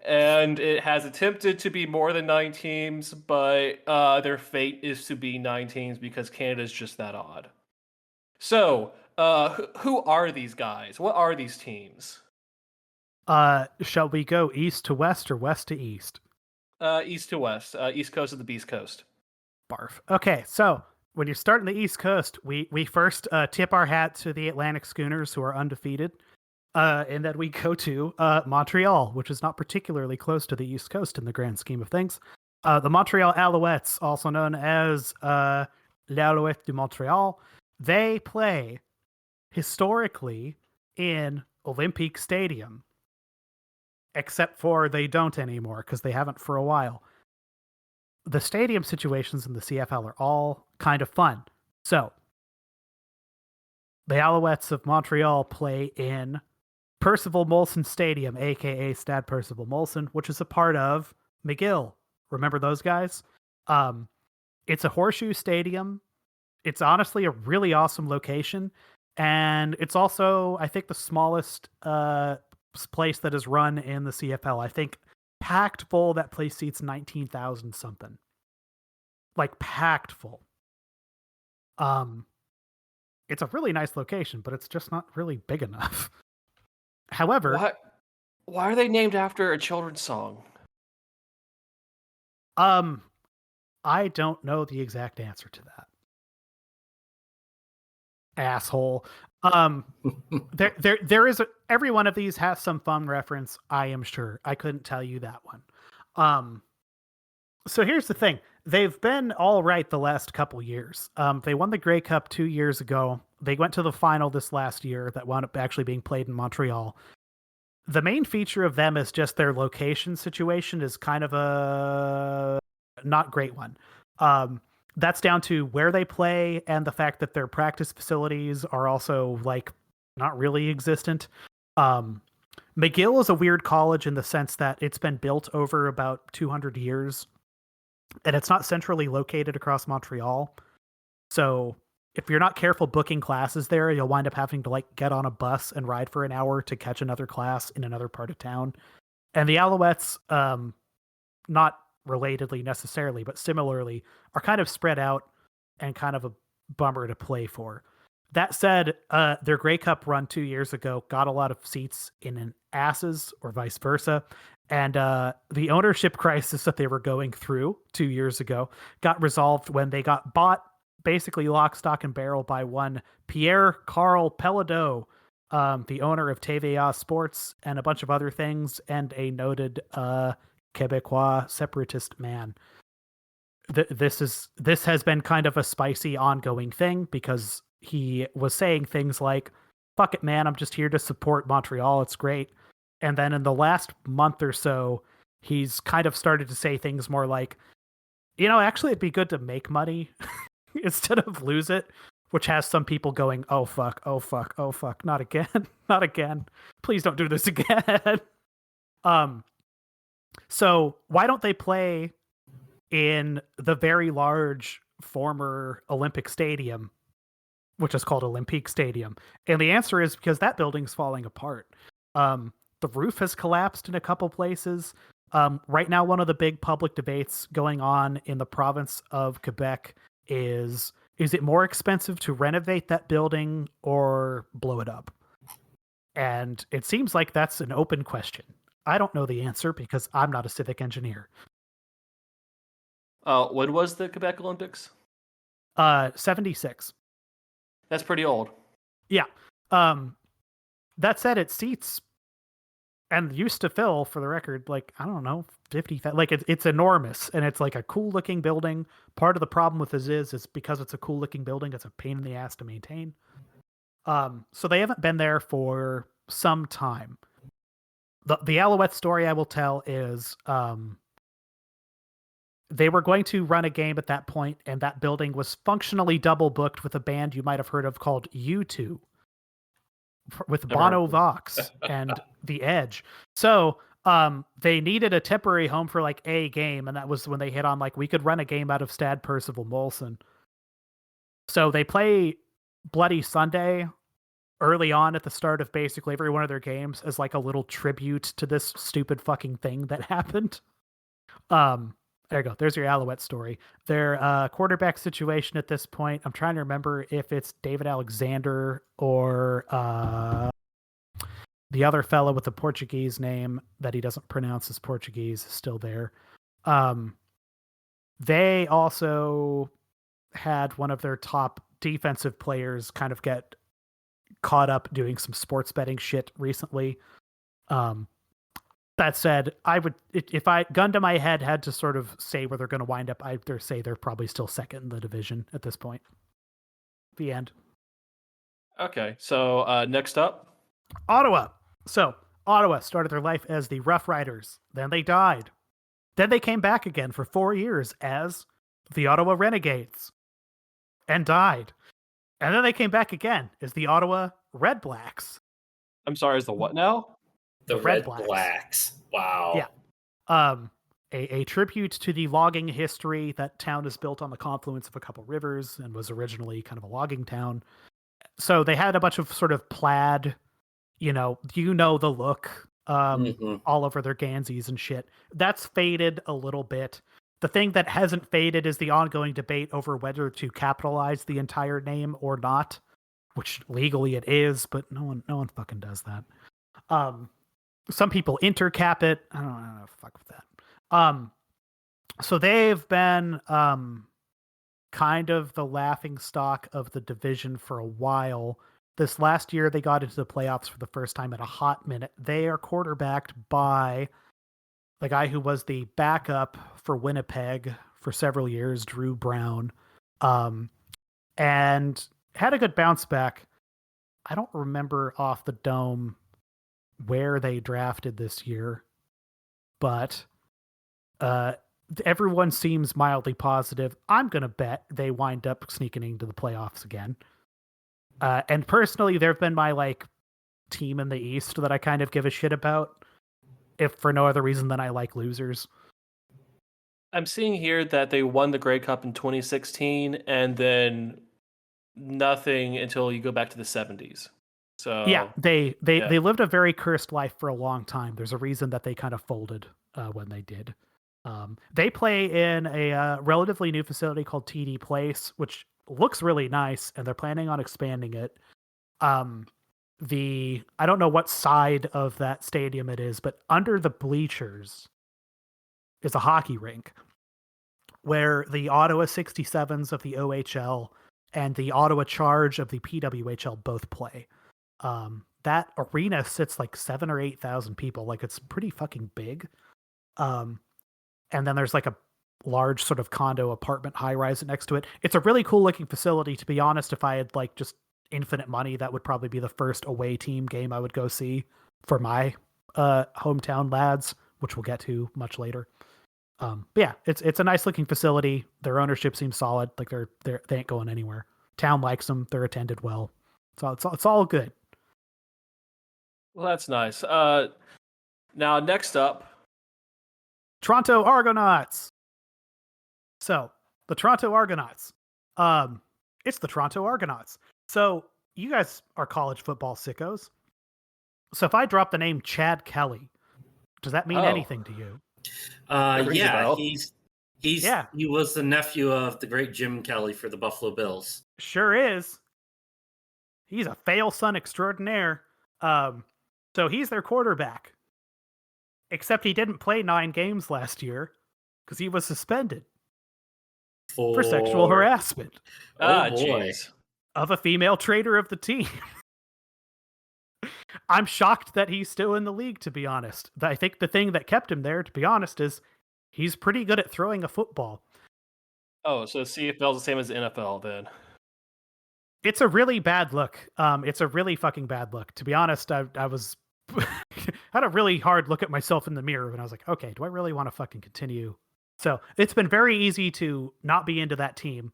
And it has attempted to be more than 9 teams, but their fate is to be 9 teams because Canada's just that odd. So, who are these guys? What are these teams? Shall we go east to west or west to east? East to west. East Coast of the Beast Coast. Barf. Okay, so when you're starting the East Coast, we first tip our hat to the Atlantic Schooners, who are undefeated. And then we go to Montreal, which is not particularly close to the East Coast in the grand scheme of things. The Montreal Alouettes, also known as l'Alouette de Montreal, they play historically in Olympique Stadium, except for they don't anymore because they haven't for a while. The stadium situations in the CFL are all kind of fun. So, the Alouettes of Montreal play in Percival Molson Stadium, aka Stade Percival Molson, which is a part of McGill. Remember those guys? It's a horseshoe stadium. It's honestly a really awesome location. And it's also, I think, the smallest place that is run in the CFL. I think packed full, that place seats 19,000 something. Like packed full. It's a really nice location, but it's just not really big enough. However, Why are they named after a children's song? I don't know the exact answer to that. Asshole. There is every one of these has some fun reference, I am sure. I couldn't tell you that one. So here's the thing. They've been all right the last couple years. They won the Grey Cup 2 years ago. They went to the final this last year that wound up actually being played in Montreal. The main feature of them is just their location situation is kind of a not great one. That's down to where they play and the fact that their practice facilities are also like not really existent. McGill is a weird college in the sense that it's been built over about 200 years and it's not centrally located across Montreal. So if you're not careful booking classes there, you'll wind up having to like get on a bus and ride for an hour to catch another class in another part of town. And the Alouettes, not relatedly necessarily, but similarly, are kind of spread out and kind of a bummer to play for. That said, their Grey Cup run 2 years ago got a lot of seats in an asses or vice versa. And the ownership crisis that they were going through 2 years ago got resolved when they got bought basically lock, stock, and barrel by one Pierre Carl Pelado, the owner of TVA Sports and a bunch of other things, and a noted Quebecois separatist man. This has been kind of a spicy ongoing thing because he was saying things like, fuck it, man, I'm just here to support Montreal. It's great. And then in the last month or so, he's kind of started to say things more like, actually, it'd be good to make money instead of lose it, which has some people going, oh, fuck, oh, fuck, oh, fuck, not again, not again. Please don't do this again. So why don't they play in the very large former Olympic Stadium, which is called Olympique Stadium? And the answer is because that building's falling apart. The roof has collapsed in a couple places. Right now, one of the big public debates going on in the province of Quebec is it more expensive to renovate that building or blow it up? And it seems like that's an open question. I don't know the answer because I'm not a civic engineer. When was the Quebec Olympics? 76. That's pretty old. Yeah. That said, it seats and used to fill, for the record, like, I don't know, 50, like it's enormous and it's like a cool looking building. Part of the problem with this is because it's a cool looking building, it's a pain in the ass to maintain. So they haven't been there for some time. The Alouette story I will tell is they were going to run a game at that point, and that building was functionally double booked with a band you might have heard of called U2 with Bono Vox and The Edge. So they needed a temporary home for like a game, and that was when they hit on like we could run a game out of Stade Percival Molson. So they play Bloody Sunday early on at the start of basically every one of their games as like a little tribute to this stupid fucking thing that happened. There you go. There's your Alouette story. Their quarterback situation at this point, I'm trying to remember if it's David Alexander or the other fellow with the Portuguese name that he doesn't pronounce as Portuguese is still there. They also had one of their top defensive players kind of get caught up doing some sports betting shit recently. That said, I would, if I, gun to my head, had to sort of say where they're going to wind up, I'd say they're probably still second in the division at this point. The end. Okay, so next up, Ottawa. So Ottawa started their life as the Rough Riders. Then they died. Then they came back again for 4 years as the Ottawa Renegades and died. And then they came back again as the Ottawa Red Blacks. I'm sorry, is the what now? The Red Red Blacks. Wow. Yeah. A tribute to the logging history. That town is built on the confluence of a couple rivers and was originally kind of a logging town. So they had a bunch of sort of plaid, the look, all over their Ganseys and shit. That's faded a little bit. The thing that hasn't faded is the ongoing debate over whether to capitalize the entire name or not, which legally it is, but no one fucking does that. Some people intercap it. I don't know. Fuck with that. So they've been kind of the laughing stock of the division for a while. This last year, they got into the playoffs for the first time in a hot minute. They are quarterbacked by the guy who was the backup for Winnipeg for several years, Drew Brown, and had a good bounce back. I don't remember off the dome where they drafted this year, but everyone seems mildly positive. I'm going to bet they wind up sneaking into the playoffs again. And personally, they've been my team in the East that I kind of give a shit about, if for no other reason than I like losers. I'm seeing here that they won the Grey Cup in 2016, and then nothing until you go back to the 70s. So yeah, they lived a very cursed life for a long time. There's a reason that they kind of folded when they did. They play in a relatively new facility called TD Place, which looks really nice, and they're planning on expanding it. I don't know what side of that stadium it is, but under the bleachers is a hockey rink where the Ottawa 67s of the OHL and the Ottawa Charge of the PWHL both play. That arena sits 7,000 or 8,000 people. It's pretty fucking big. And then there's a large sort of condo apartment high rise next to it. It's a really cool looking facility. To be honest, if I had just infinite money, that would probably be the first away team game I would go see for my hometown lads, which we'll get to much later. But yeah, it's a nice looking facility. Their ownership seems solid. They ain't going anywhere. Town likes them. They're attended well. So it's all good. Well, that's nice. Now next up, Toronto Argonauts. So the Toronto Argonauts. It's the Toronto Argonauts. So you guys are college football sickos. So if I drop the name Chad Kelly, does that mean anything to you? Yeah, he was the nephew of the great Jim Kelly for the Buffalo Bills. Sure is. He's a fail son extraordinaire. So he's their quarterback. Except he didn't play 9 games last year because he was suspended for sexual harassment. Oh boy. Of a female trader of the team. I'm shocked that he's still in the league, to be honest. I think the thing that kept him there, to be honest, is he's pretty good at throwing a football. Oh, so CFL is the same as the NFL then. It's a really bad look. It's a really fucking bad look. To be honest, I was had a really hard look at myself in the mirror and I was like, okay, do I really want to fucking continue? So it's been very easy to not be into that team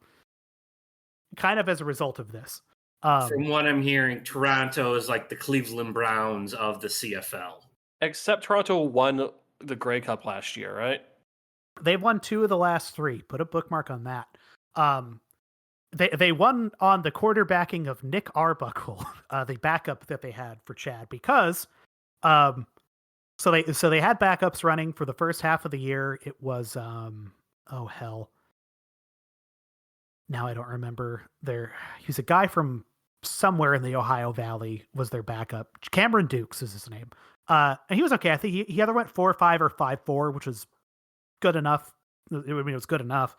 kind of as a result of this. From what I'm hearing, Toronto is like the Cleveland Browns of the CFL. Except Toronto won the Grey Cup last year, right? They've won 2 of the last 3. Put a bookmark on that. they won on the quarterbacking of Nick Arbuckle, the backup that they had for Chad, because so they had backups running for the first half of the year. It was oh hell. Now I don't remember he's a guy from somewhere in the Ohio Valley was their backup. Cameron Dukes is his name. And he was okay. I think he either went 4-5 or 5-4, which was good enough. I mean, it was good enough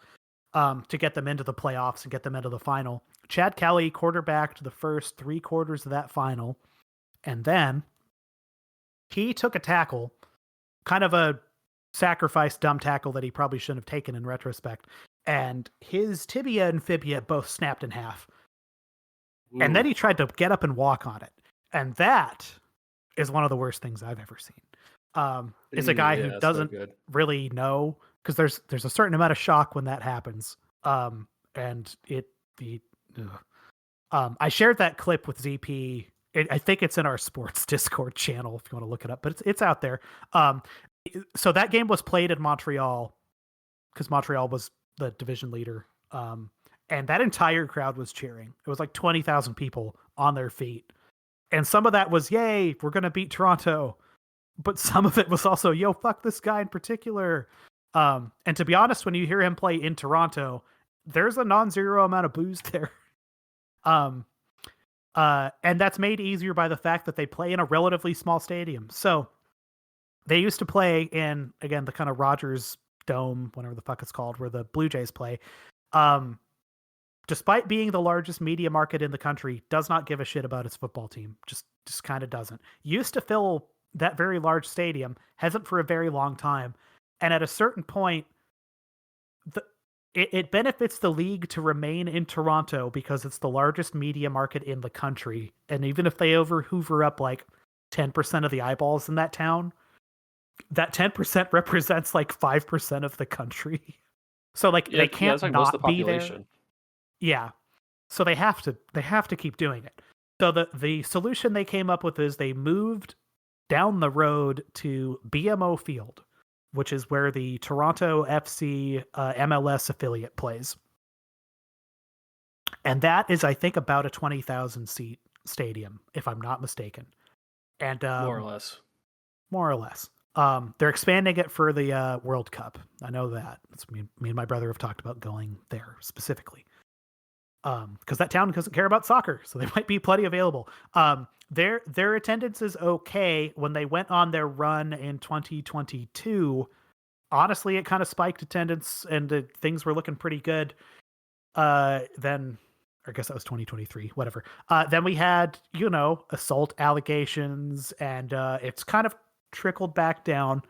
to get them into the playoffs and get them into the final. Chad Kelly quarterbacked the first 3 quarters of that final. And then he took a tackle, kind of a sacrifice dumb tackle that he probably shouldn't have taken in retrospect. And his tibia and fibia both snapped in half. Ooh. And then he tried to get up and walk on it. And that is one of the worst things I've ever seen. Is a guy who doesn't really know, because there's a certain amount of shock when that happens. And I shared that clip with ZP. I think it's in our sports Discord channel if you want to look it up, but it's out there. So that game was played in Montreal because Montreal was the division leader. And that entire crowd was cheering. It was like 20,000 people on their feet. And some of that was, yay, we're going to beat Toronto. But some of it was also, yo, fuck this guy in particular. And to be honest, when you hear him play in Toronto, there's a non-zero amount of booze there. And that's made easier by the fact that they play in a relatively small stadium. So they used to play in, again, the kind of Rogers Dome, whatever the fuck it's called, where the Blue Jays play. Despite being the largest media market in the country, does not give a shit about its football team. Just kind of doesn't. Used to fill that very large stadium, hasn't for a very long time. And at a certain point, it benefits the league to remain in Toronto because it's the largest media market in the country. And even if they hoover up like 10% of the eyeballs in that town, that 10% represents like 5% of the country. So like they can't like not be there. Yeah. So they have to keep doing it. So the solution they came up with is they moved down the road to BMO Field, which is where the Toronto FC MLS affiliate plays. And that is, I think, about a 20,000 seat stadium, if I'm not mistaken. And more or less. More or less. They're expanding it for the World Cup. I know that. It's me and my brother have talked about going there specifically. Because that town doesn't care about soccer, so there might be plenty available. Their attendance is okay. When they went on their run in 2022, honestly, it kind of spiked attendance and things were looking pretty good. Then, I guess that was 2023, whatever. Then we had, assault allegations, and it's kind of trickled back down.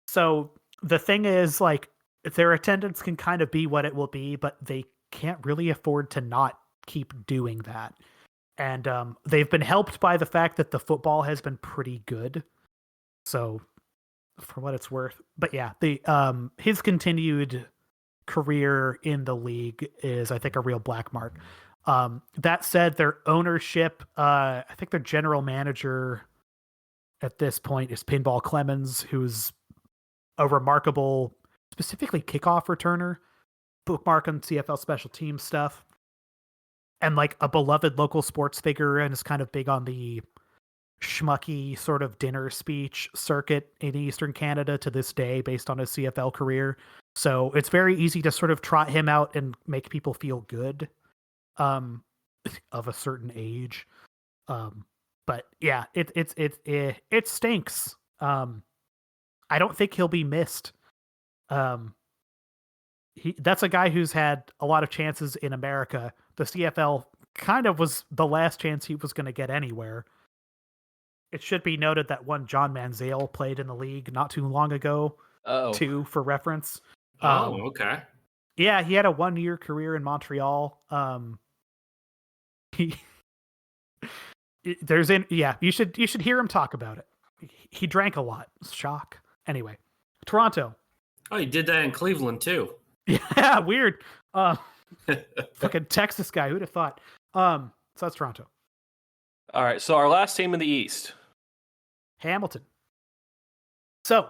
So the thing is, like, their attendance can kind of be what it will be, but they can't really afford to not keep doing that. And they've been helped by the fact that the football has been pretty good. So for what it's worth. But yeah, his continued career in the league is, I think, a real black mark. That said, their ownership, I think their general manager at this point is Pinball Clemens, who's a remarkable, specifically kickoff returner, bookmark on CFL special team stuff, and like a beloved local sports figure, and is kind of big on the schmucky sort of dinner speech circuit in Eastern Canada to this day based on his CFL career. So it's very easy to sort of trot him out and make people feel good of a certain age. But yeah, it stinks. I don't think he'll be missed. That's a guy who's had a lot of chances in America. The CFL kind of was the last chance he was going to get anywhere. It should be noted that one John Manziel played in the league not too long ago, too, for reference. Okay. Yeah, he had a 1-year career in Montreal. You should hear him talk about it. He drank a lot. Shock. Anyway, Toronto. Oh, he did that in Cleveland too. Yeah, weird. Fucking Texas guy. Who'd have thought? So that's Toronto. All right. So our last team in the East, Hamilton. So,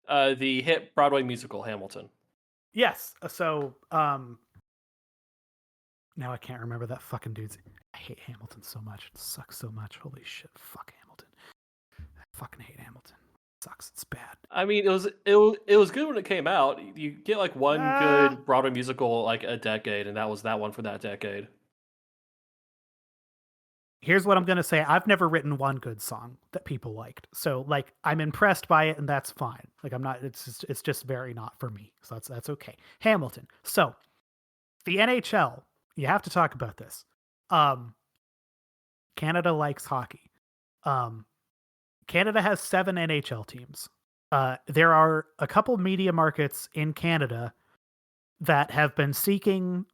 the hit Broadway musical Hamilton. Yes. So, Now I can't remember that fucking dude's. I hate Hamilton so much. It sucks so much. Holy shit. Fuck Hamilton. I fucking hate Hamilton. It sucks. It's bad. I mean, it was good when it came out. You get like one Ah. good Broadway musical like a decade, and that was that one for that decade. Here's what I'm gonna say. I've never written one good song that people liked. So like I'm impressed by it and that's fine. Like I'm not it's just very not for me. So that's okay. Hamilton. So the NHL, you have to talk about this. Canada likes hockey. Canada has 7 NHL teams. There are a couple media markets in Canada that have been seeking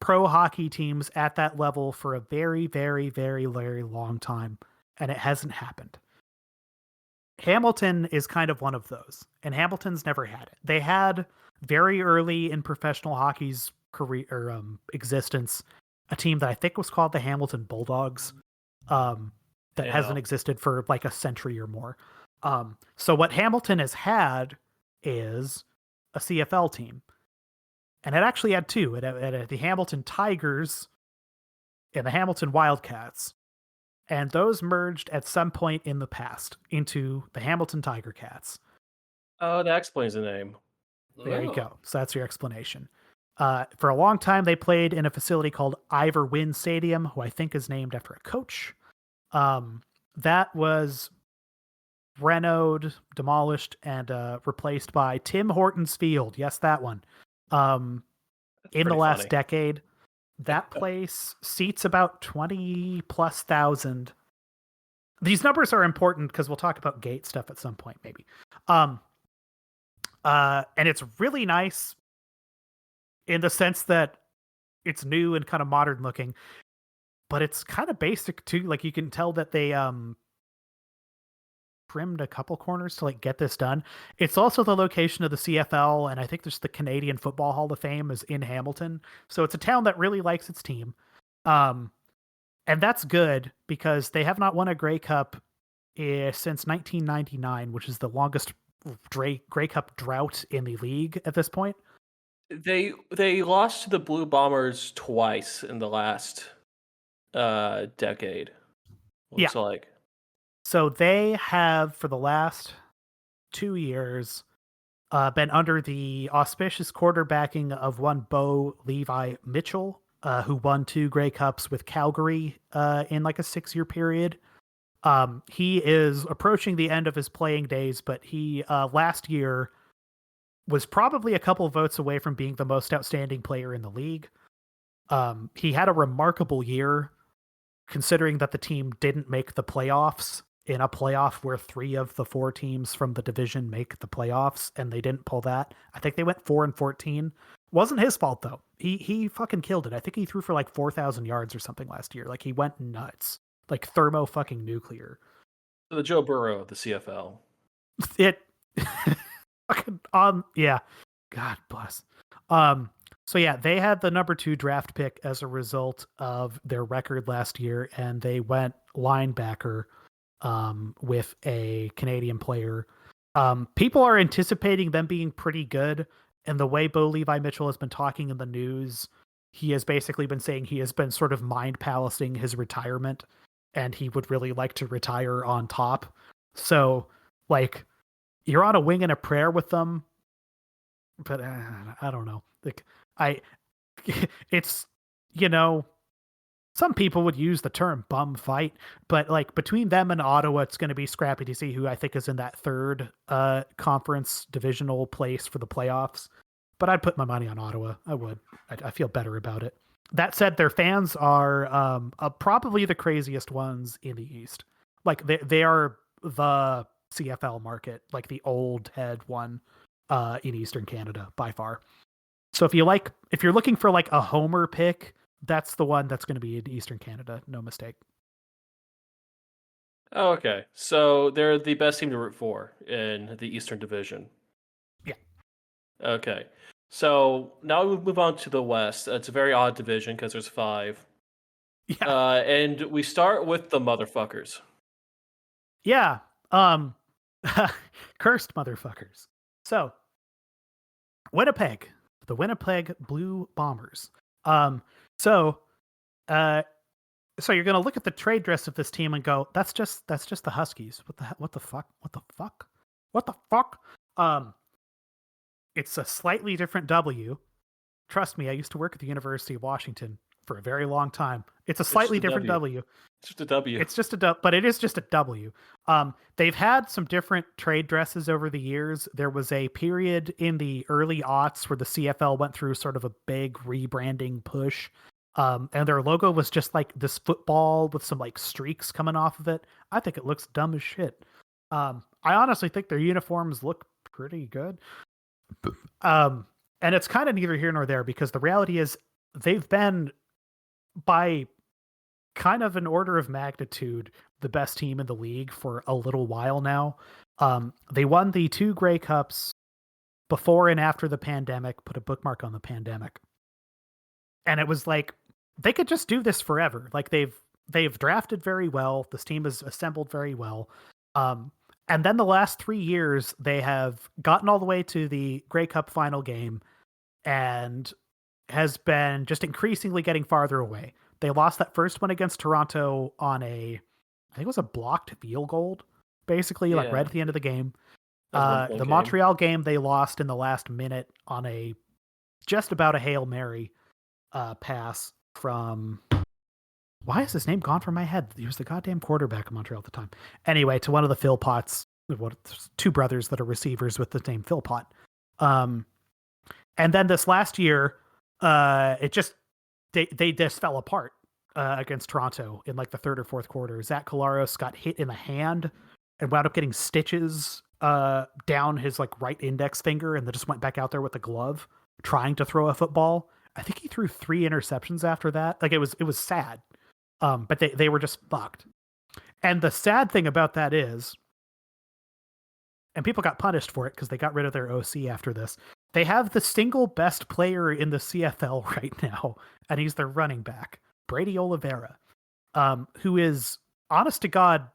pro hockey teams at that level for a very, very, very, very long time, and it hasn't happened. Hamilton is kind of one of those, and Hamilton's never had it. They had very early in professional hockey's career or existence a team that I think was called the Hamilton Bulldogs, that hasn't existed for like a century or more. So what Hamilton has had is a CFL team. And it actually had 2. It had the Hamilton Tigers and the Hamilton Wildcats. And those merged at some point in the past into the Hamilton Tiger Cats. Oh, that explains the name. There you go. So that's your explanation. For a long time, they played in a facility called Ivor Wynne Stadium, who I think is named after a coach. That was renoed, demolished, and replaced by Tim Hortons Field. Yes, that one. In the last decade, that place seats about 20,000+. These numbers are important because we'll talk about gate stuff at some point, maybe. And it's really nice in the sense that it's new and kind of modern looking, but it's kind of basic too. Like you can tell that they trimmed a couple corners to like get this done. It's also the location of the CFL, and I think there's the Canadian Football Hall of Fame is in Hamilton. So it's a town that really likes its team. And that's good because they have not won a Grey Cup since 1999, which is the longest Grey Cup drought in the league at this point. They lost to the Blue Bombers twice in the last decade. Looks like. So they have, for the last 2 years, been under the auspicious quarterbacking of one Bo Levi Mitchell, who won 2 Grey Cups with Calgary in like a 6-year period. He is approaching the end of his playing days, but he last year was probably a couple votes away from being the most outstanding player in the league. He had a remarkable year, considering that the team didn't make the playoffs in a playoff where 3 of the 4 teams from the division make the playoffs, and they didn't pull that. I think they went 4-14. Wasn't his fault though. He fucking killed it. I think he threw for like 4,000 yards or something last year. Like he went nuts, like thermo fucking nuclear. The Joe Burrow of the CFL. It fucking yeah. God bless. So yeah, they had the number 2 draft pick as a result of their record last year, and they went linebacker with a Canadian player. People are anticipating them being pretty good, and the way Bo Levi Mitchell has been talking in the news, he has basically been saying he has been sort of mind palacing his retirement, and he would really like to retire on top. So, like, you're on a wing and a prayer with them, but I don't know. Like, it's, some people would use the term bum fight, but like between them and Ottawa, it's going to be scrappy to see who I think is in that 3rd conference divisional place for the playoffs. But I'd put my money on Ottawa. I would. I feel better about it. That said, their fans are probably the craziest ones in the East. Like they are the CFL market, like the old head one in Eastern Canada by far. So if you're looking for like a homer pick, that's the one that's going to be in Eastern Canada. No mistake. Oh, okay. So they're the best team to root for in the Eastern Division. Yeah. Okay. So now we move on to the West. It's a very odd division because there's 5. Yeah. And we start with the motherfuckers. Yeah. Cursed motherfuckers. So Winnipeg, the Winnipeg Blue Bombers. So, so you're gonna look at the trade dress of this team and go, that's just the Huskies. What the fuck? It's a slightly different W. Trust me, I used to work at the University of Washington for a very long time. It's a slightly different W. It's just a W. It's just a W, but it is just a W. They've had some different trade dresses over the years. There was a period in the early aughts where the CFL went through sort of a big rebranding push. And their logo was just like this football with some like streaks coming off of it. I think it looks dumb as shit. I honestly think their uniforms look pretty good. And it's kind of neither here nor there because the reality is they've been, by kind of an order of magnitude, the best team in the league for a little while now. They won the 2 Grey Cups before and after the pandemic, put a bookmark on the pandemic. And it was like, they could just do this forever. Like they've drafted very well. This team is assembled very well. And then the last 3 years, they have gotten all the way to the Grey Cup final game and has been just increasingly getting farther away. They lost that first one against Toronto on I think it was a blocked field goal, basically, like right at the end of the game. The Montreal game, they lost in the last minute on just about a Hail Mary pass from... Why is his name gone from my head? He was the goddamn quarterback of Montreal at the time. Anyway, to one of the Philpots, 2 brothers that are receivers with the name Philpot. And then this last year, they just fell apart against Toronto in like the 3rd or 4th quarter. Zach Collaros got hit in the hand and wound up getting stitches down his like right index finger, and then just went back out there with a glove trying to throw a football. I think he threw 3 interceptions after that. Like it was sad. But they were just fucked. And the sad thing about that is, and people got punished for it because they got rid of their OC after this, they have the single best player in the CFL right now, and he's their running back, Brady Oliveira, who is, honest to God,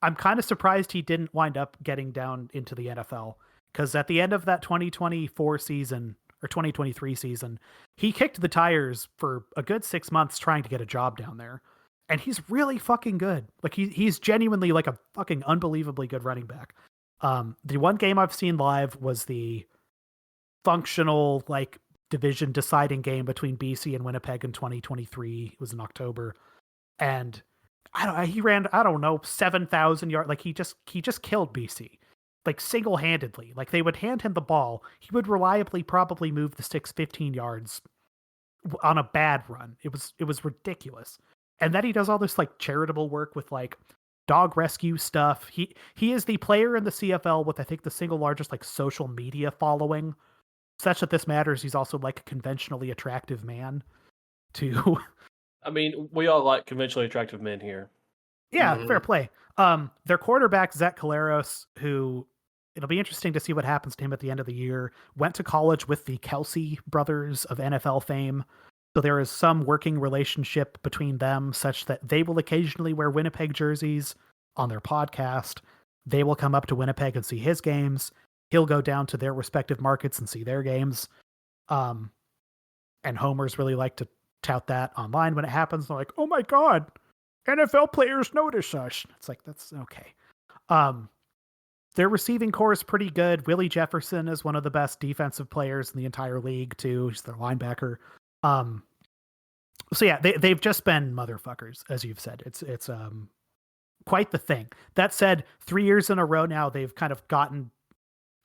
I'm kind of surprised he didn't wind up getting down into the NFL, because at the end of that 2024 season, or 2023 season, he kicked the tires for a good 6 months trying to get a job down there. And he's really fucking good. Like he's genuinely like a fucking unbelievably good running back. The one game I've seen live was the functional like division deciding game between BC and Winnipeg in 2023. It was in October, and he ran 7,000 yards. Like he just killed BC, like single handedly. Like they would hand him the ball, he would reliably probably move the sticks 15 yards on a bad run. It was ridiculous. And then he does all this like charitable work with like dog rescue stuff. He is the player in the CFL with, I think, the single largest like social media following. Such that this matters, he's also like a conventionally attractive man too. I mean, we all like conventionally attractive men here. Yeah, fair play. Their quarterback, Zach Collaros, who it'll be interesting to see what happens to him at the end of the year, went to college with the Kelsey brothers of NFL fame. So there is some working relationship between them such that they will occasionally wear Winnipeg jerseys on their podcast. They will come up to Winnipeg and see his games. He'll go down to their respective markets and see their games. And homers really like to tout that online when it happens. They're like, oh my God, NFL players notice us. It's like, that's okay. Their receiving core is pretty good. Willie Jefferson is one of the best defensive players in the entire league too. He's their linebacker. So yeah, they've just been motherfuckers, as you've said. It's quite the thing. That said, 3 years in a row now, they've kind of gotten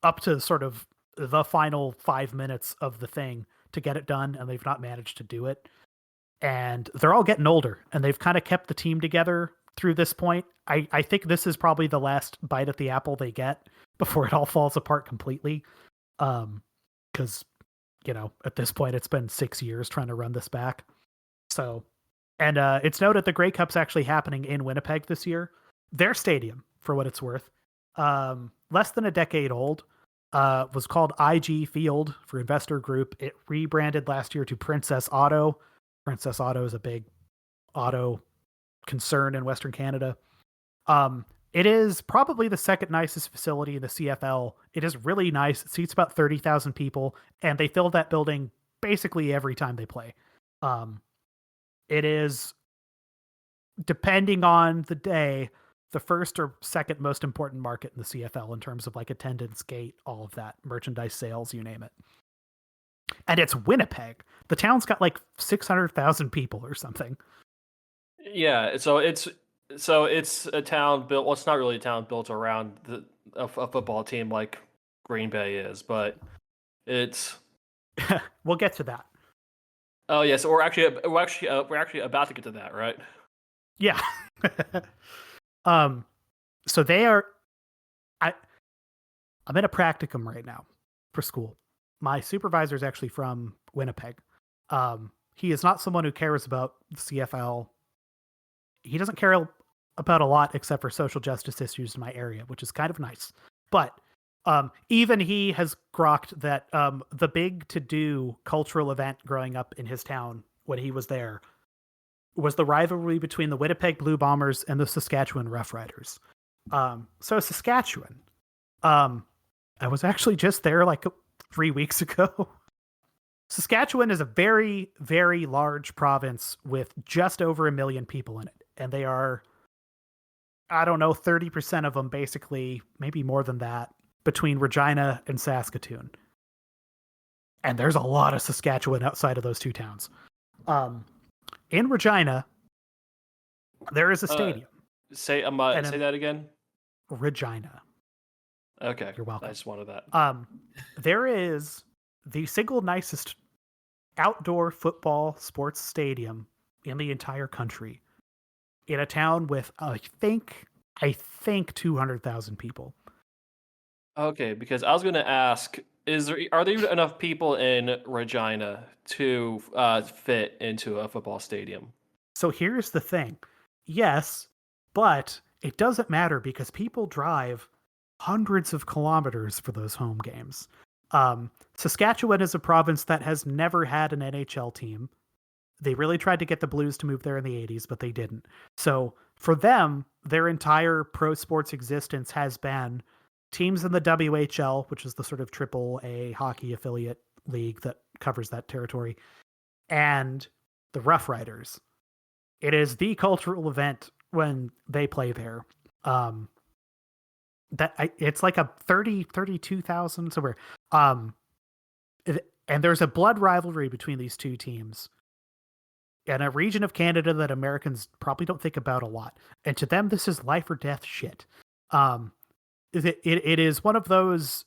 up to sort of the final 5 minutes of the thing to get it done, and they've not managed to do it. And they're all getting older, and they've kind of kept the team together through this point. I think this is probably the last bite at the apple they get before it all falls apart completely. Because at this point, it's been 6 years trying to run this back. So, and it's noted the Grey Cup's actually happening in Winnipeg this year. Their stadium, for what it's worth, less than a decade old, was called IG Field for Investor Group. It rebranded last year to Princess Auto. Princess Auto is a big auto concern in Western Canada. It is probably the second nicest facility in the CFL. It is really nice. It seats about 30,000 people, and they fill that building basically every time they play. It is, depending on the day, the first or second most important market in the CFL in terms of like attendance, gate, all of that, merchandise sales, you name it. And it's Winnipeg. The town's got like 600,000 people or something. Yeah, so it's a town built. Well, it's not really a town built around a football team like Green Bay is, but it's. We'll get to that. Oh yeah, so we're actually about to get to that, right? Yeah. So they are. I'm in a practicum right now for school. My supervisor is actually from Winnipeg. He is not someone who cares about the CFL. He doesn't care about a lot except for social justice issues in my area, which is kind of nice. But even he has grokked that the big to-do cultural event growing up in his town when he was there was the rivalry between the Winnipeg Blue Bombers and the Saskatchewan Roughriders. So Saskatchewan, I was actually just there like 3 weeks ago. Saskatchewan is a very, very large province with just over 1 million people in it. And they are, I don't know, 30% of them basically, maybe more than that, between Regina and Saskatoon. And there's a lot of Saskatchewan outside of those two towns. In Regina, there is a stadium. Say that again. Regina. Okay, you're welcome. I just wanted that. There is the single nicest outdoor football sports stadium in the entire country, in a town with I think 200,000 people. Okay, because I was going to ask, are there enough people in Regina to fit into a football stadium? So here's the thing. Yes, but it doesn't matter because people drive hundreds of kilometers for those home games. Saskatchewan is a province that has never had an NHL team. They really tried to get the Blues to move there in the 80s, but they didn't. So for them, their entire pro sports existence has been teams in the WHL, which is the sort of AAA hockey affiliate league that covers that territory, and the Rough Riders. It is the cultural event when they play there. It's like a 32,000 somewhere. And there's a blood rivalry between these two teams in a region of Canada that Americans probably don't think about a lot. And to them, this is life or death shit. It is one of those,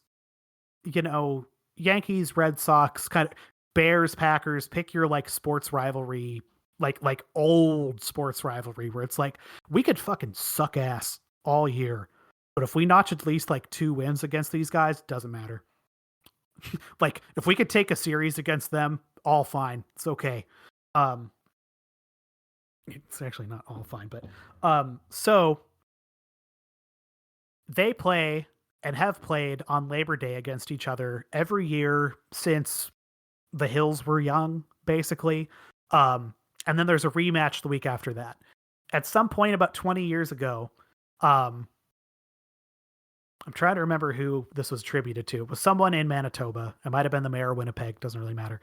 Yankees, Red Sox, kind of Bears, Packers, pick your like sports rivalry, like old sports rivalry where it's like, we could fucking suck ass all year, but if we notch at least like 2 wins against these guys, doesn't matter. Like if we could take a series against them, all fine. It's okay. It's actually not all fine, but so they play and have played on Labor Day against each other every year since the Hills were young, basically. And then there's a rematch the week after that. At some point about 20 years ago, I'm trying to remember who this was attributed to. It was someone in Manitoba. It might have been the mayor of Winnipeg. Doesn't really matter.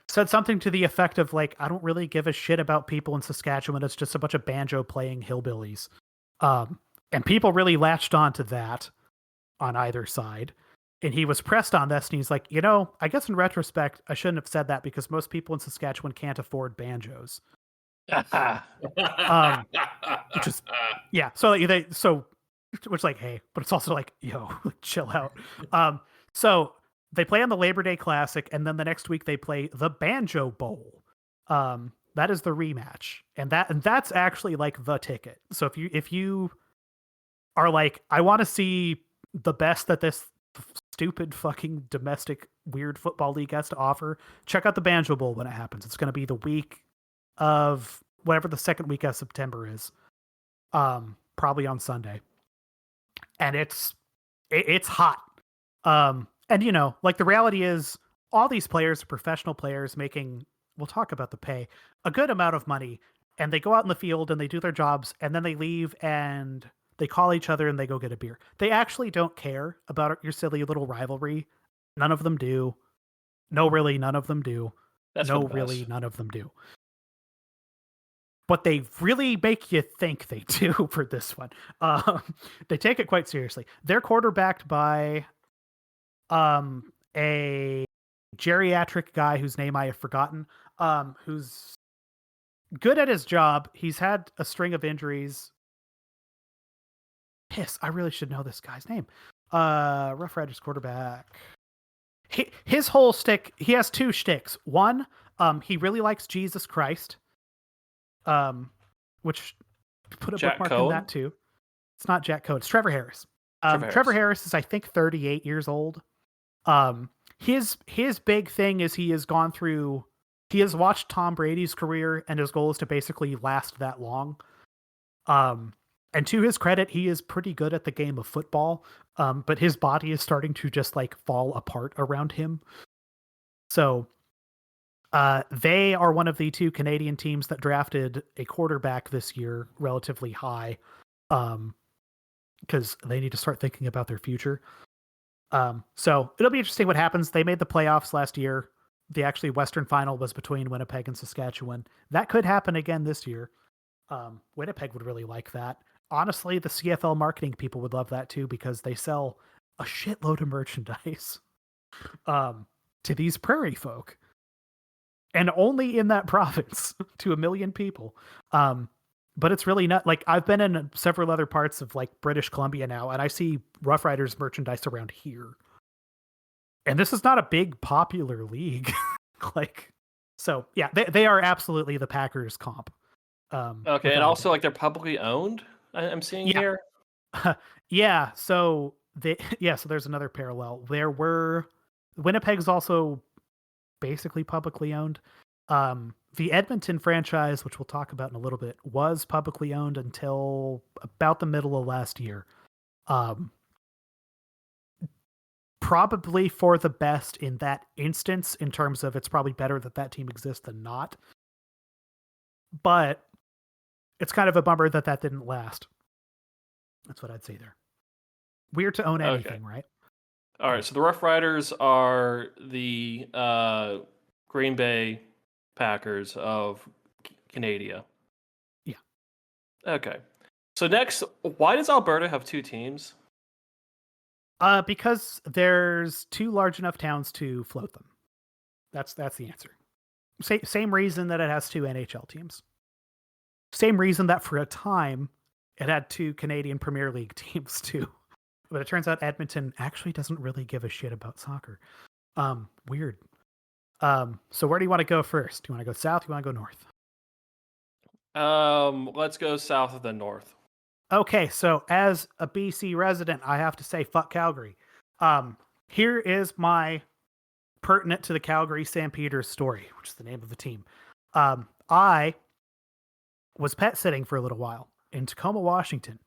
Said something to the effect of like, I don't really give a shit about people in Saskatchewan. It's just a bunch of banjo playing hillbillies. And people really latched onto that on either side. And he was pressed on this, and he's like, I guess in retrospect, I shouldn't have said that because most people in Saskatchewan can't afford banjos. Which is, yeah. So which like, hey, but it's also like, chill out. So they play on the Labor Day Classic, and then the next week they play the Banjo Bowl. That is the rematch, and that's actually like the ticket. So if you are like, I want to see the best that this stupid fucking domestic weird football league has to offer, check out the Banjo Bowl when it happens. It's going to be the week of whatever the second week of September is, probably on Sunday, and it's hot. And like the reality is all these players are professional players making, we'll talk about the pay, a good amount of money, and they go out in the field and they do their jobs, and then they leave and they call each other and they go get a beer. They actually don't care about your silly little rivalry. None of them do. No, really, none of them do. That's no, for the really, best. none of them do. but they really make you think they do for this one. They take it quite seriously. They're quarterbacked by a geriatric guy whose name I have forgotten, who's good at his job. He's had a string of injuries. I really should know this guy's name. Rough Riders quarterback. His whole stick, he has two shticks. One, he really likes Jesus Christ. Which put a Jack bookmark Cohen? in that too. It's not Jack Cohen, it's Trevor Harris. Trevor Trevor Harris is, I think, 38 years old. His big thing is he has watched Tom Brady's career, and his goal is to basically last that long. And to his credit, he is pretty good at the game of football, but his body is starting to just like fall apart around him. So they are one of the two Canadian teams that drafted a quarterback this year relatively high, because they need to start thinking about their future. So it'll be interesting what happens. They made the playoffs last year. The actually Western final was between Winnipeg and Saskatchewan. That could happen again this year. Winnipeg would really like that. Honestly, the CFL marketing people would love that too, because they sell a shitload of merchandise to these prairie folk. And only in that province to 1 million people. But it's really not like I've been in several other parts of like British Columbia now, and I see Rough Riders merchandise around here. And this is not a big popular league. So yeah, they are absolutely the Packers comp. Okay, and also like they're publicly owned. I'm seeing here. Yeah, so there's another parallel. Winnipeg's also basically publicly owned. The Edmonton franchise, which we'll talk about in a little bit, was publicly owned until about the middle of last year. Probably for the best in that instance, in terms of it's probably better that team exists than not. But it's kind of a bummer that didn't last. That's what I'd say there. Weird to own anything, right? All right, so the Rough Riders are the Green Bay Packers of Canada. Yeah. Okay. So next, why does Alberta have two teams? Because there's two large enough towns to float them. That's the answer. Same reason that it has two NHL teams. Same reason that for a time it had two Canadian Premier League teams too. But it turns out Edmonton actually doesn't really give a shit about soccer. Weird. So where do you want to go first? Do you want to go south? Do you want to go north? Let's go south of the north. Okay, so as a BC resident, I have to say fuck Calgary. Here is my pertinent to the Calgary Stampeders story, which is the name of the team. I was pet sitting for a little while in Tacoma, Washington.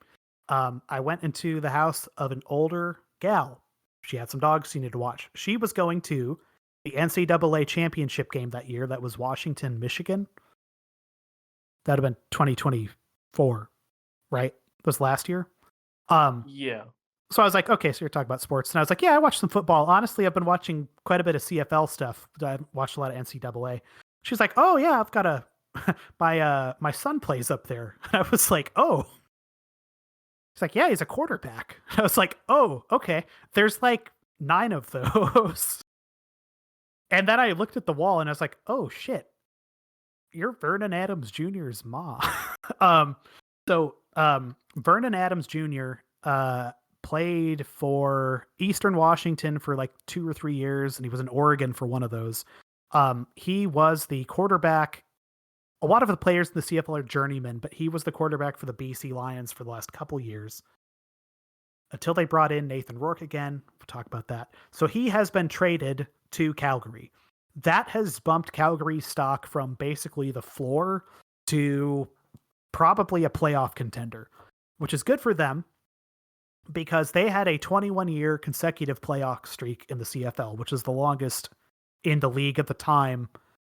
I went into the house of an older gal. She had some dogs she needed to watch. She was going to the NCAA championship game that year. That was Washington, Michigan. That would have been 2024, right? It was last year. Yeah. So I was like, okay, so you're talking about sports. And I was like, yeah, I watched some football. Honestly, I've been watching quite a bit of CFL stuff. I watched a lot of NCAA. She's like, oh yeah, I've got a my son plays up there. And I was like, oh. She's like, yeah, he's a quarterback. I was like, oh, okay. There's like 9 of those. And then I looked at the wall and I was like, oh shit, you're Vernon Adams Jr.'s mom. Vernon Adams Jr. Played for Eastern Washington for like 2 or 3 years, and he was in Oregon for one of those. He was the quarterback. A lot of the players in the CFL are journeymen, but he was the quarterback for the BC Lions for the last couple years until they brought in Nathan Rourke again. We'll talk about that. So he has been traded to Calgary. That has bumped Calgary's stock from basically the floor to probably a playoff contender, which is good for them because they had a 21-year consecutive playoff streak in the CFL, which is the longest in the league at the time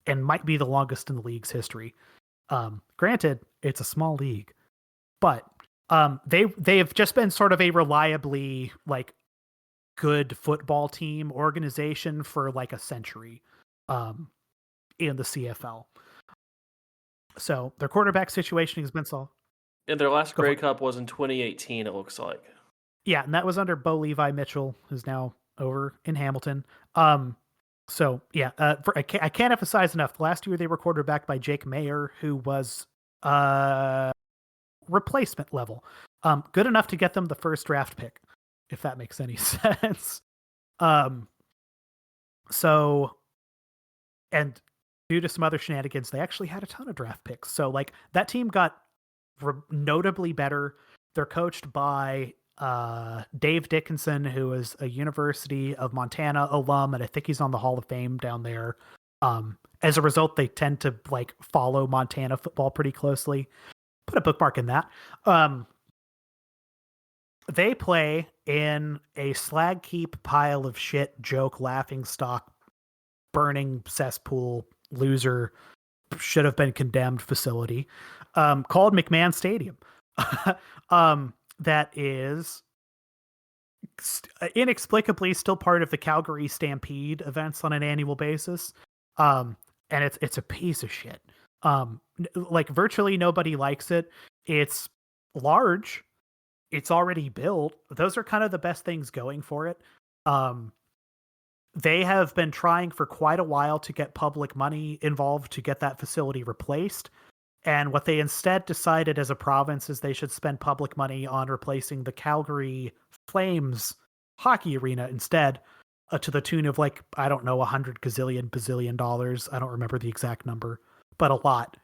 and might be the longest in the league's history. Granted, it's a small league, but they've just been sort of a reliably like good football team organization for like a century in the CFL. So their quarterback situation has been solved. And their last Go for Grey it. Cup was in 2018, it looks like. Yeah, and that was under Bo Levi Mitchell, who's now over in Hamilton. So yeah, I can't emphasize enough. Last year they were quarterbacked by Jake Mayer, who was replacement level, good enough to get them the first draft pick, if that makes any sense. So, and due to some other shenanigans, they actually had a ton of draft picks. So like that team got notably better. They're coached by Dave Dickinson, who is a University of Montana alum, and I think he's on the Hall of Fame down there. As a result, they tend to like follow Montana football pretty closely. Put a bookmark in that. They play in a slag heap pile of shit, joke, laughing stock, burning cesspool, loser, should have been condemned facility, called McMahon Stadium. That is inexplicably still part of the Calgary Stampede events on an annual basis. And it's a piece of shit. Like virtually nobody likes it. It's large. It's already built. Those are kind of the best things going for it. They have been trying for quite a while to get public money involved to get that facility replaced. And what they instead decided as a province is they should spend public money on replacing the Calgary Flames hockey arena instead, to the tune of like, I don't know, 100 gazillion bazillion dollars. I don't remember the exact number, but a lot.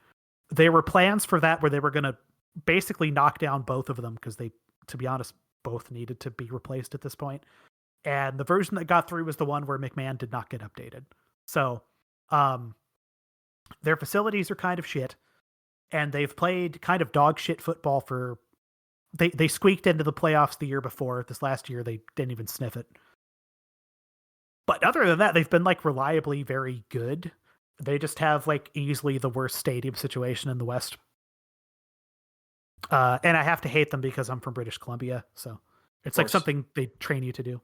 There were plans for that where they were going to basically knock down both of them because they, to be honest, both needed to be replaced at this point. And the version that got through was the one where McMahon did not get updated. So their facilities are kind of shit. And they've played kind of dog shit football for... They squeaked into the playoffs the year before. This last year, they didn't even sniff it. But other than that, they've been like reliably very good. They just have like easily the worst stadium situation in the West. And I have to hate them because I'm from British Columbia. So it's like something they train you to do.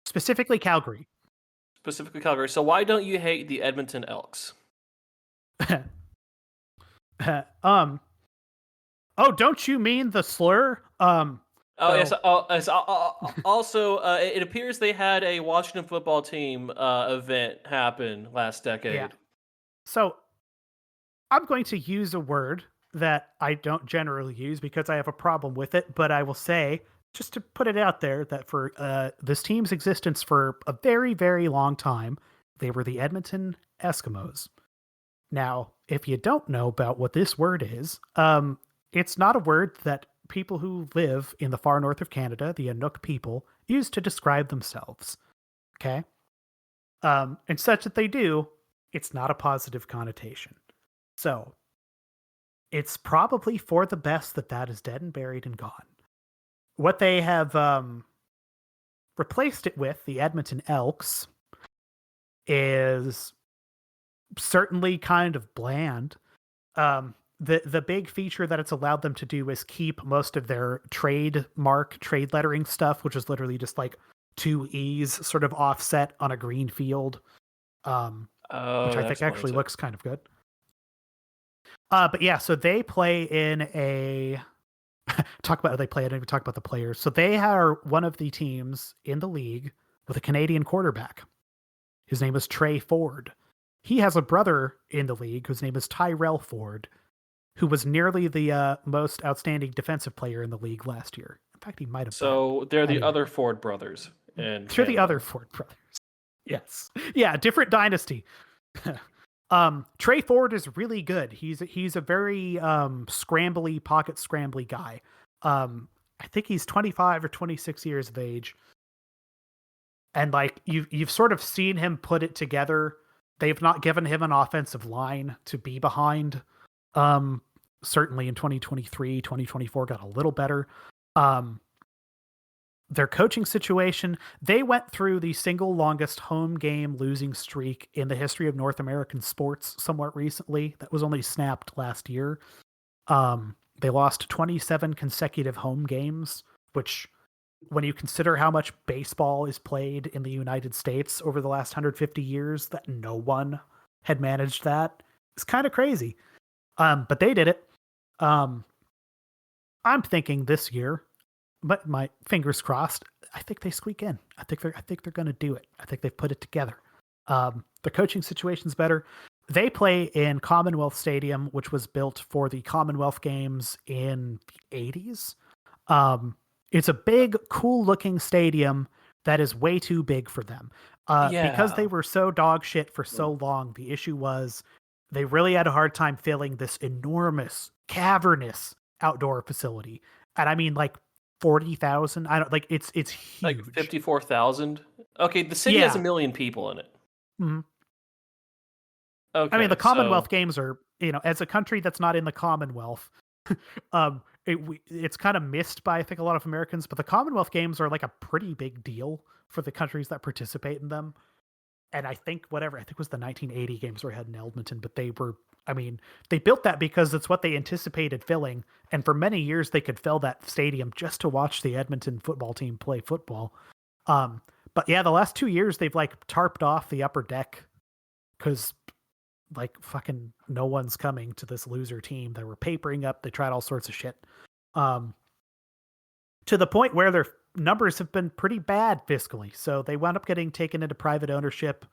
Specifically Calgary. So why don't you hate the Edmonton Elks? Oh, don't you mean the slur? Yes. Also, it appears they had a Washington football team event happen last decade. Yeah. So I'm going to use a word that I don't generally use because I have a problem with it, but I will say, just to put it out there, that for this team's existence for a very, very long time, they were the Edmonton Eskimos. Now, if you don't know about what this word is, it's not a word that people who live in the far north of Canada, the Inuk people, use to describe themselves. Okay? And such that they do, it's not a positive connotation. So, it's probably for the best that that is dead and buried and gone. What they have replaced it with, the Edmonton Elks, is certainly kind of bland. The big feature that it's allowed them to do is keep most of their trade lettering stuff, which is literally just like two E's sort of offset on a green field, which I think actually looks kind of good. But yeah, so they play in a talk about how they play. I didn't even talk about the players. So they are one of the teams in the league with a Canadian quarterback. His name is Trey Ford. He has a brother in the league whose name is Tyrell Ford, who was nearly the most outstanding defensive player in the league last year. In fact, he might have. So they're the other Ford brothers. And they're the other Ford brothers. Yes. Yeah, different dynasty. Trey Ford is really good. He's a very pocket scrambly guy. I think he's 25 or 26 years of age. And like you've sort of seen him put it together. They've not given him an offensive line to be behind. Certainly in 2023, 2024 got a little better. Their coaching situation, they went through the single longest home game losing streak in the history of North American sports somewhat recently. That was only snapped last year. They lost 27 consecutive home games, which, when you consider how much baseball is played in the United States over the last 150 years, that no one had managed that, it's kind of crazy. But they did it. I'm thinking this year, but my fingers crossed. I think they squeak in. I think they're going to do it. I think they've put it together. The coaching situation's better. They play in Commonwealth Stadium, which was built for the Commonwealth Games in the 80s. It's a big, cool-looking stadium that is way too big for them. Because they were so dog shit for so long, the issue was they really had a hard time filling this enormous, cavernous outdoor facility. And I mean, like 40,000. I don't like it's huge. Like 54,000. Okay, the city has 1 million people in it. Mm-hmm. Okay, I mean, the Commonwealth Games are, as a country that's not in the Commonwealth, it's kind of missed by, I think, a lot of Americans, but the Commonwealth Games are like a pretty big deal for the countries that participate in them. And I think it was the 1980 games were held in Edmonton, but they built that because it's what they anticipated filling. And for many years, they could fill that stadium just to watch the Edmonton football team play football. But yeah, the last 2 years, they've like tarped off the upper deck because like fucking no one's coming to this loser team. They were papering up. They tried all sorts of shit. To the point where their numbers have been pretty bad fiscally. So they wound up getting taken into private ownership.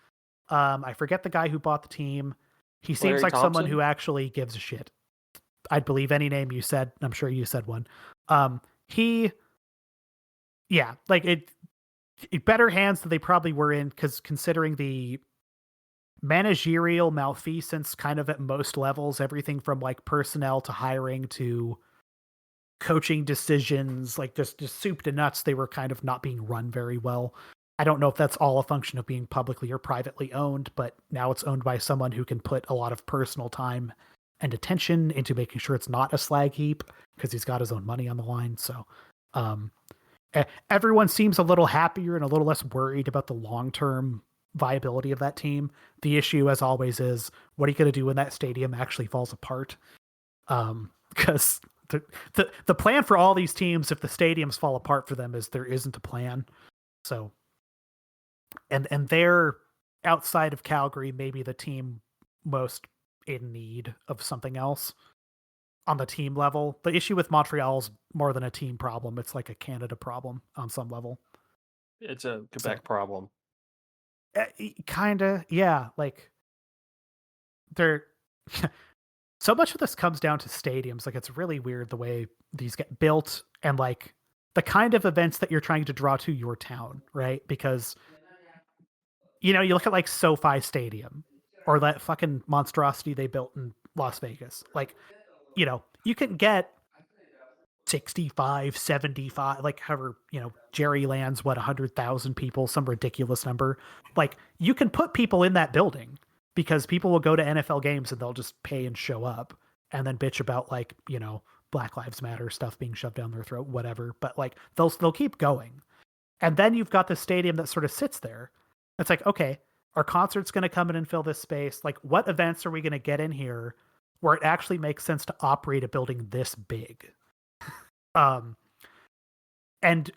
I forget the guy who bought the team. He seems Larry like Thompson? someone who actually gives a shit. I'd believe any name you said. I'm sure you said one. Better hands than they probably were in, because considering the managerial malfeasance kind of at most levels, everything from like personnel to hiring to coaching decisions, like just soup to nuts, they were kind of not being run very well. I don't know if that's all a function of being publicly or privately owned, but now it's owned by someone who can put a lot of personal time and attention into making sure it's not a slag heap because he's got his own money on the line. So everyone seems a little happier and a little less worried about the long-term viability of that team. The issue, as always, is what are you going to do when that stadium actually falls apart? Because the plan for all these teams, if the stadiums fall apart for them, is there isn't a plan. So, and they're outside of Calgary, maybe the team most in need of something else on the team level. The issue with Montreal is more than a team problem. It's like a Canada problem on some level. It's a Quebec problem. Kinda, yeah. Like they're so much of this comes down to stadiums. Like it's really weird the way these get built and like the kind of events that you're trying to draw to your town, right? Because you look at like SoFi Stadium or that fucking monstrosity they built in Las Vegas. Like, you can get 65, 75, like however, Jerry lands 100,000 people, some ridiculous number. Like you can put people in that building because people will go to NFL games and they'll just pay and show up and then bitch about like, Black Lives Matter stuff being shoved down their throat, whatever. But like they'll keep going. And then you've got the stadium that sort of sits there. It's like, okay, are concerts going to come in and fill this space? Like what events are we going to get in here where it actually makes sense to operate a building this big? And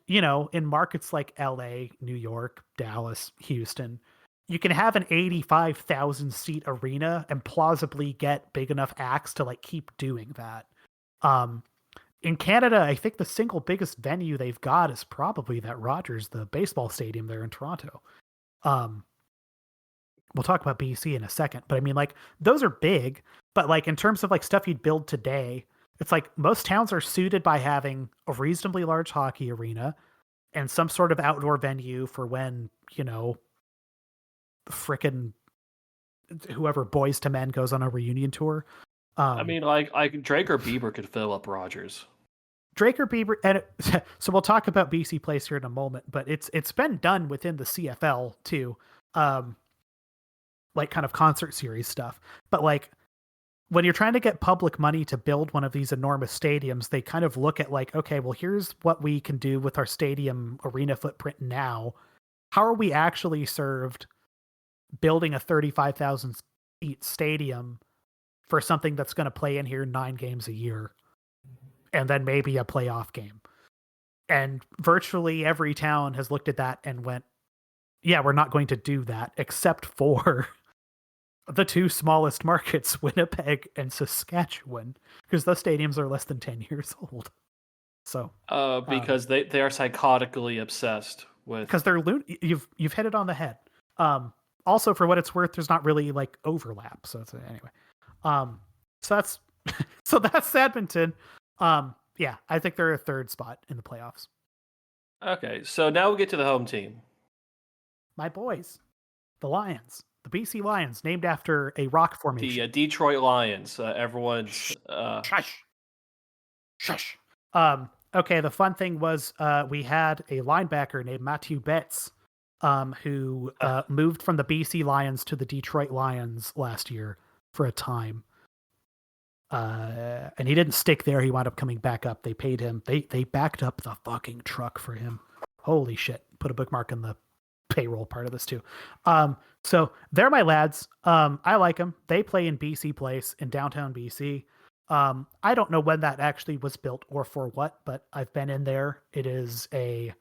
in markets like LA, New York, Dallas, Houston, you can have an 85,000 seat arena and plausibly get big enough acts to like keep doing that. In Canada, I think the single biggest venue they've got is probably that Rogers, the baseball stadium there in Toronto. We'll talk about BC in a second, but I mean, like, those are big, but like in terms of like stuff you'd build today, it's like most towns are suited by having a reasonably large hockey arena and some sort of outdoor venue for when, frickin' whoever Boys to Men goes on a reunion tour. I mean, like Drake or Bieber could fill up Rogers. Drake or Bieber, and so we'll talk about BC Place here in a moment, but it's been done within the CFL too, like kind of concert series stuff. But like when you're trying to get public money to build one of these enormous stadiums, they kind of look at like, okay, well, here's what we can do with our stadium arena footprint now. How are we actually served building a 35,000 seat stadium for something that's going to play in here 9 games a year and then maybe a playoff game? And virtually every town has looked at that and went, yeah, we're not going to do that except for the two smallest markets, Winnipeg and Saskatchewan, because those stadiums are less than 10 years old. So because they are psychotically obsessed with. because they're you've hit it on the head. Also, for what it's worth, there's not really like overlap. So it's anyway. So that's Edmonton. Yeah, I think they're a third spot in the playoffs. Okay, so now we get to the home team. My boys, the Lions, the BC Lions, named after a rock formation. The Detroit Lions. Everyone's. Shush. Okay, the fun thing was we had a linebacker named Matthew Betts, who moved from the BC Lions to the Detroit Lions last year for a time. And he didn't stick there. He wound up coming back up. They paid him. They backed up the fucking truck for him. Holy shit. Put a bookmark in the payroll part of this too. So they're my lads. I like them. They play in BC Place in downtown BC. I don't know when that actually was built or for what, but I've been in there. It is a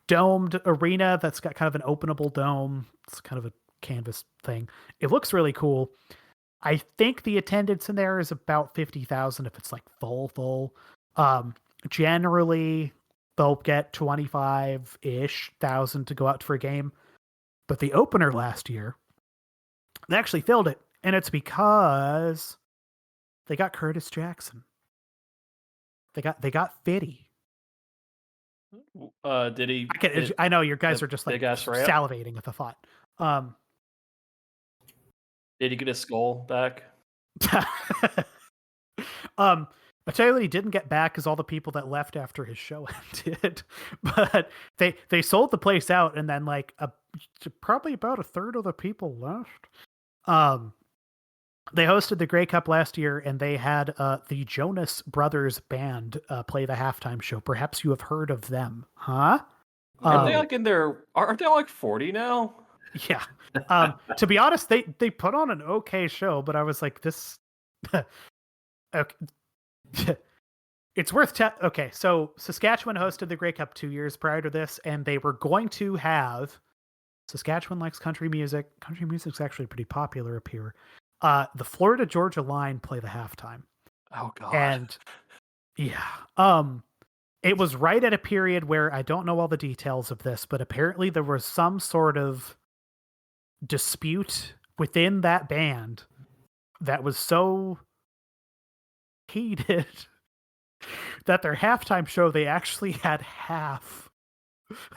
domed arena that's got kind of an openable dome. It's kind of a canvas thing. It looks really cool. I think the attendance in there is about 50,000 if it's like full. Generally, they'll get 25-ish thousand to go out for a game. But the opener last year, they actually filled it. And it's because they got Curtis Jackson. They got Fitty. Did he? I know your guys are just like salivating at the thought. Did he get his skull back? I tell you what he didn't get back is all the people that left after his show ended. But they sold the place out, and then like probably about a third of the people left. They hosted the Grey Cup last year, and they had the Jonas Brothers Band play the halftime show. Perhaps you have heard of them, huh? Are they like in their? Aren't they like 40 now? Yeah. To be honest, they put on an okay show, but I was like, this. Okay. It's worth okay. So Saskatchewan hosted the Grey Cup 2 years prior to this, and they were going to have. Saskatchewan likes country music. Country music's actually pretty popular up here. The Florida Georgia Line play the halftime. Oh god. And yeah. It was right at a period where I don't know all the details of this, but apparently there was some sort of dispute within that band that was so heated that their halftime show, they actually had half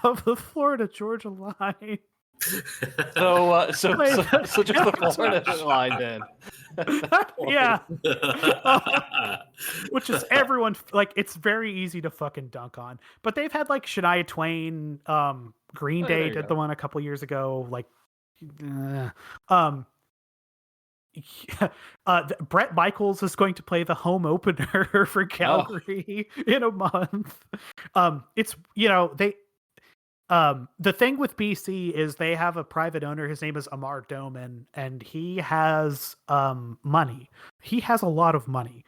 of the Florida Georgia Line. So just the Florida line then. Yeah. Which is everyone, like, it's very easy to fucking dunk on. But they've had like Shania Twain, Green Day did the one a couple years ago. Like, Bret Michaels is going to play the home opener for Calgary in a month. It's, the thing with BC is they have a private owner. His name is Amar Doman, and he has money. He has a lot of money.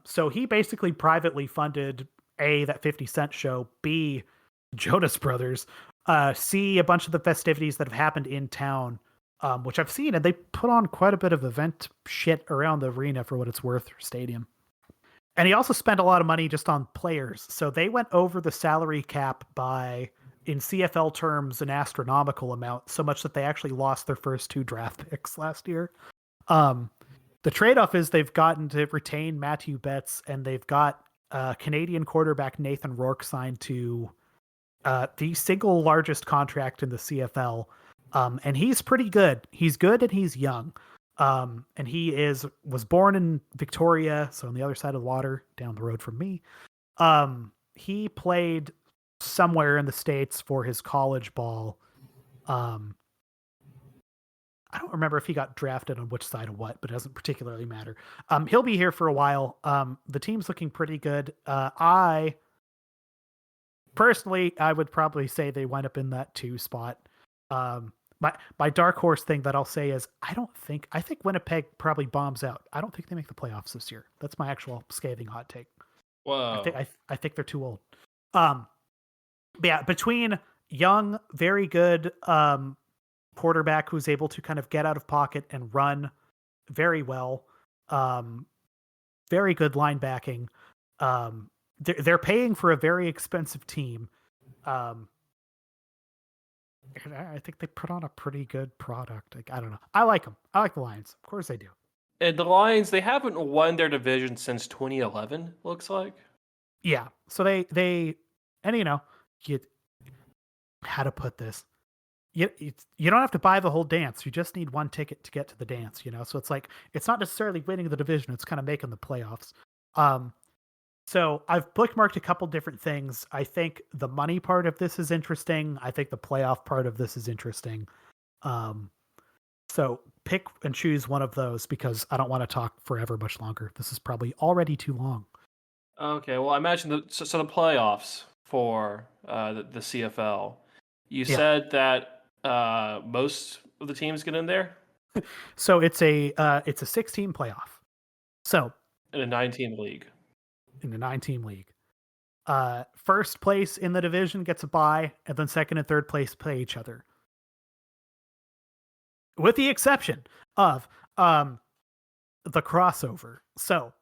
So he basically privately funded A, that 50 Cent show, B, Jonas Brothers, C, a bunch of the festivities that have happened in town, which I've seen, and they put on quite a bit of event shit around the arena for what it's worth, or stadium. And he also spent a lot of money just on players. So they went over the salary cap by, in CFL terms, an astronomical amount, so much that they actually lost their first 2 draft picks last year. The trade-off is they've gotten to retain Matthew Betts, and they've got Canadian quarterback Nathan Rourke signed to the single largest contract in the CFL. And he's pretty good. He's good and he's young. And he was born in Victoria, so on the other side of the water, down the road from me. He played somewhere in the States for his college ball. I don't remember if he got drafted on which side of what, but it doesn't particularly matter. He'll be here for a while. The team's looking pretty good. I would probably say they wind up in that 2 spot. My dark horse thing that I'll say is I think Winnipeg probably bombs out. I don't think they make the playoffs this year. That's my actual scathing hot take. Whoa. I think they're too old. But yeah, between young, very good quarterback who's able to kind of get out of pocket and run very well. Very good linebacking. They're paying for a very expensive team. And I think they put on a pretty good product. Like, I don't know. I like them. I like the Lions. Of course I do. And the Lions, they haven't won their division since 2011, looks like. Yeah. So they and you how to put this. You don't have to buy the whole dance. You just need one ticket to get to the dance, So it's like it's not necessarily winning the division, it's kind of making the playoffs. So I've bookmarked a couple different things. I think the money part of this is interesting. I think the playoff part of this is interesting. So pick and choose one of those because I don't want to talk forever much longer. This is probably already too long. Okay, well, I imagine the playoffs for the CFL. You said that most of the teams get in there. So it's a 6-team playoff. So in a 9-team league. In the 9-team league, first place in the division gets a bye, and then second and third place play each other. With the exception of the crossover. So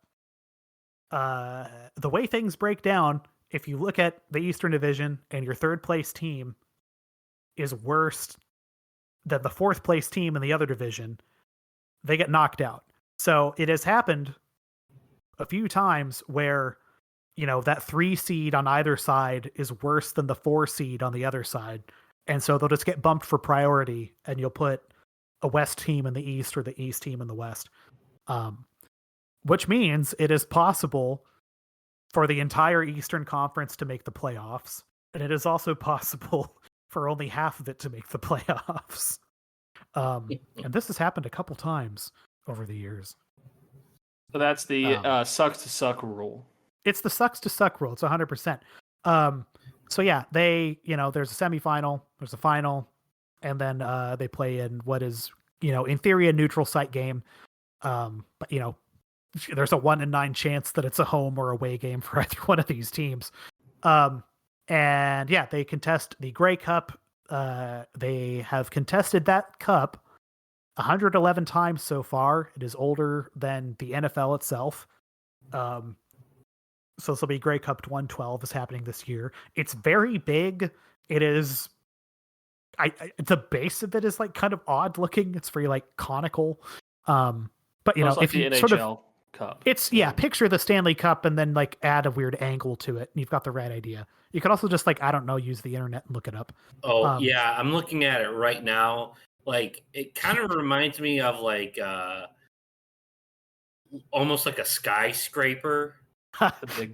the way things break down, if you look at the Eastern Division and your third place team is worse than the fourth place team in the other division, they get knocked out. So it has happened a few times where, that 3 seed on either side is worse than the 4 seed on the other side. And so they'll just get bumped for priority and you'll put a West team in the East or the East team in the West. Which means it is possible for the entire Eastern Conference to make the playoffs. And it is also possible for only half of it to make the playoffs. And this has happened a couple times over the years. So that's the sucks to suck rule. It's the sucks to suck rule. It's 100%. So yeah, there's a semifinal, there's a final, and then they play in what is, in theory, a neutral site game. But there's a 1 in 9 chance that it's a home or away game for either one of these teams. And yeah, they contest the Grey Cup. They have contested that cup 111 times so far. It is older than the NFL itself. So this will be Grey Cup 112 is happening this year. It's very big. It is. The base of it is like kind of odd looking. It's very like conical. But like if you the sort NHL of Cup. It's picture the Stanley Cup and then like add a weird angle to it, and you've got the right idea. You could also just use the internet and look it up. Oh yeah, I'm looking at it right now. Like it kind of reminds me of like almost like a skyscraper.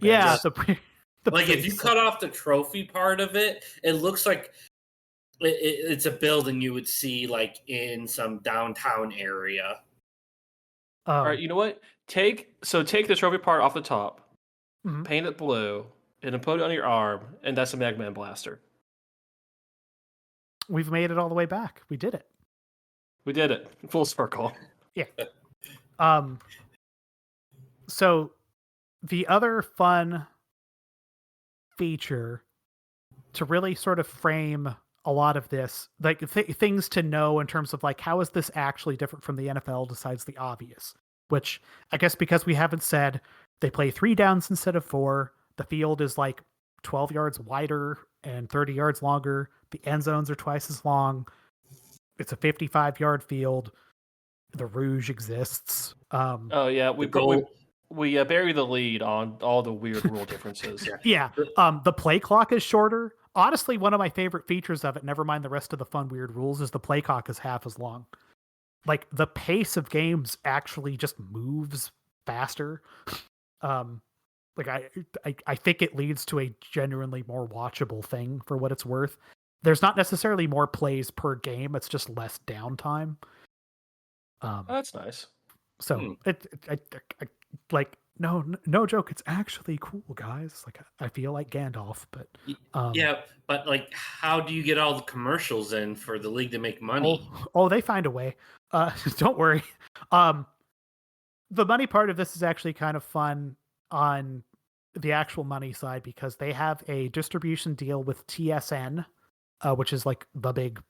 Yeah, like if you cut off the trophy part of it, it looks like it's a building you would see like in some downtown area. All right, you know what? Take the trophy part off the top, paint it blue, and then put it on your arm, and that's a Magman blaster. We've made it all the way back. We did it. We did it. Full circle. Yeah. So the other fun feature to really sort of frame a lot of this, like things to know in terms of like, how is this actually different from the NFL besides the obvious? Which I guess because we haven't said they play 3 downs instead of 4, the field is like 12 yards wider and 30 yards longer. The end zones are twice as long. It's a 55-yard field. The Rouge exists. Oh yeah, we bury the lead on all the weird rule differences. Yeah. The play clock is shorter. Honestly, one of my favorite features of it, never mind the rest of the fun weird rules, is the play clock is half as long. Like the pace of games actually just moves faster. Like I think it leads to a genuinely more watchable thing for what it's worth. There's not necessarily more plays per game. It's just less downtime. That's nice. So I like no joke. It's actually cool, guys. Like I feel like Gandalf, but yeah. But like, how do you get all the commercials in for the league to make money? Oh, they find a way. Don't worry. The money part of this is actually kind of fun on the actual money side because they have a distribution deal with TSN, which is like the big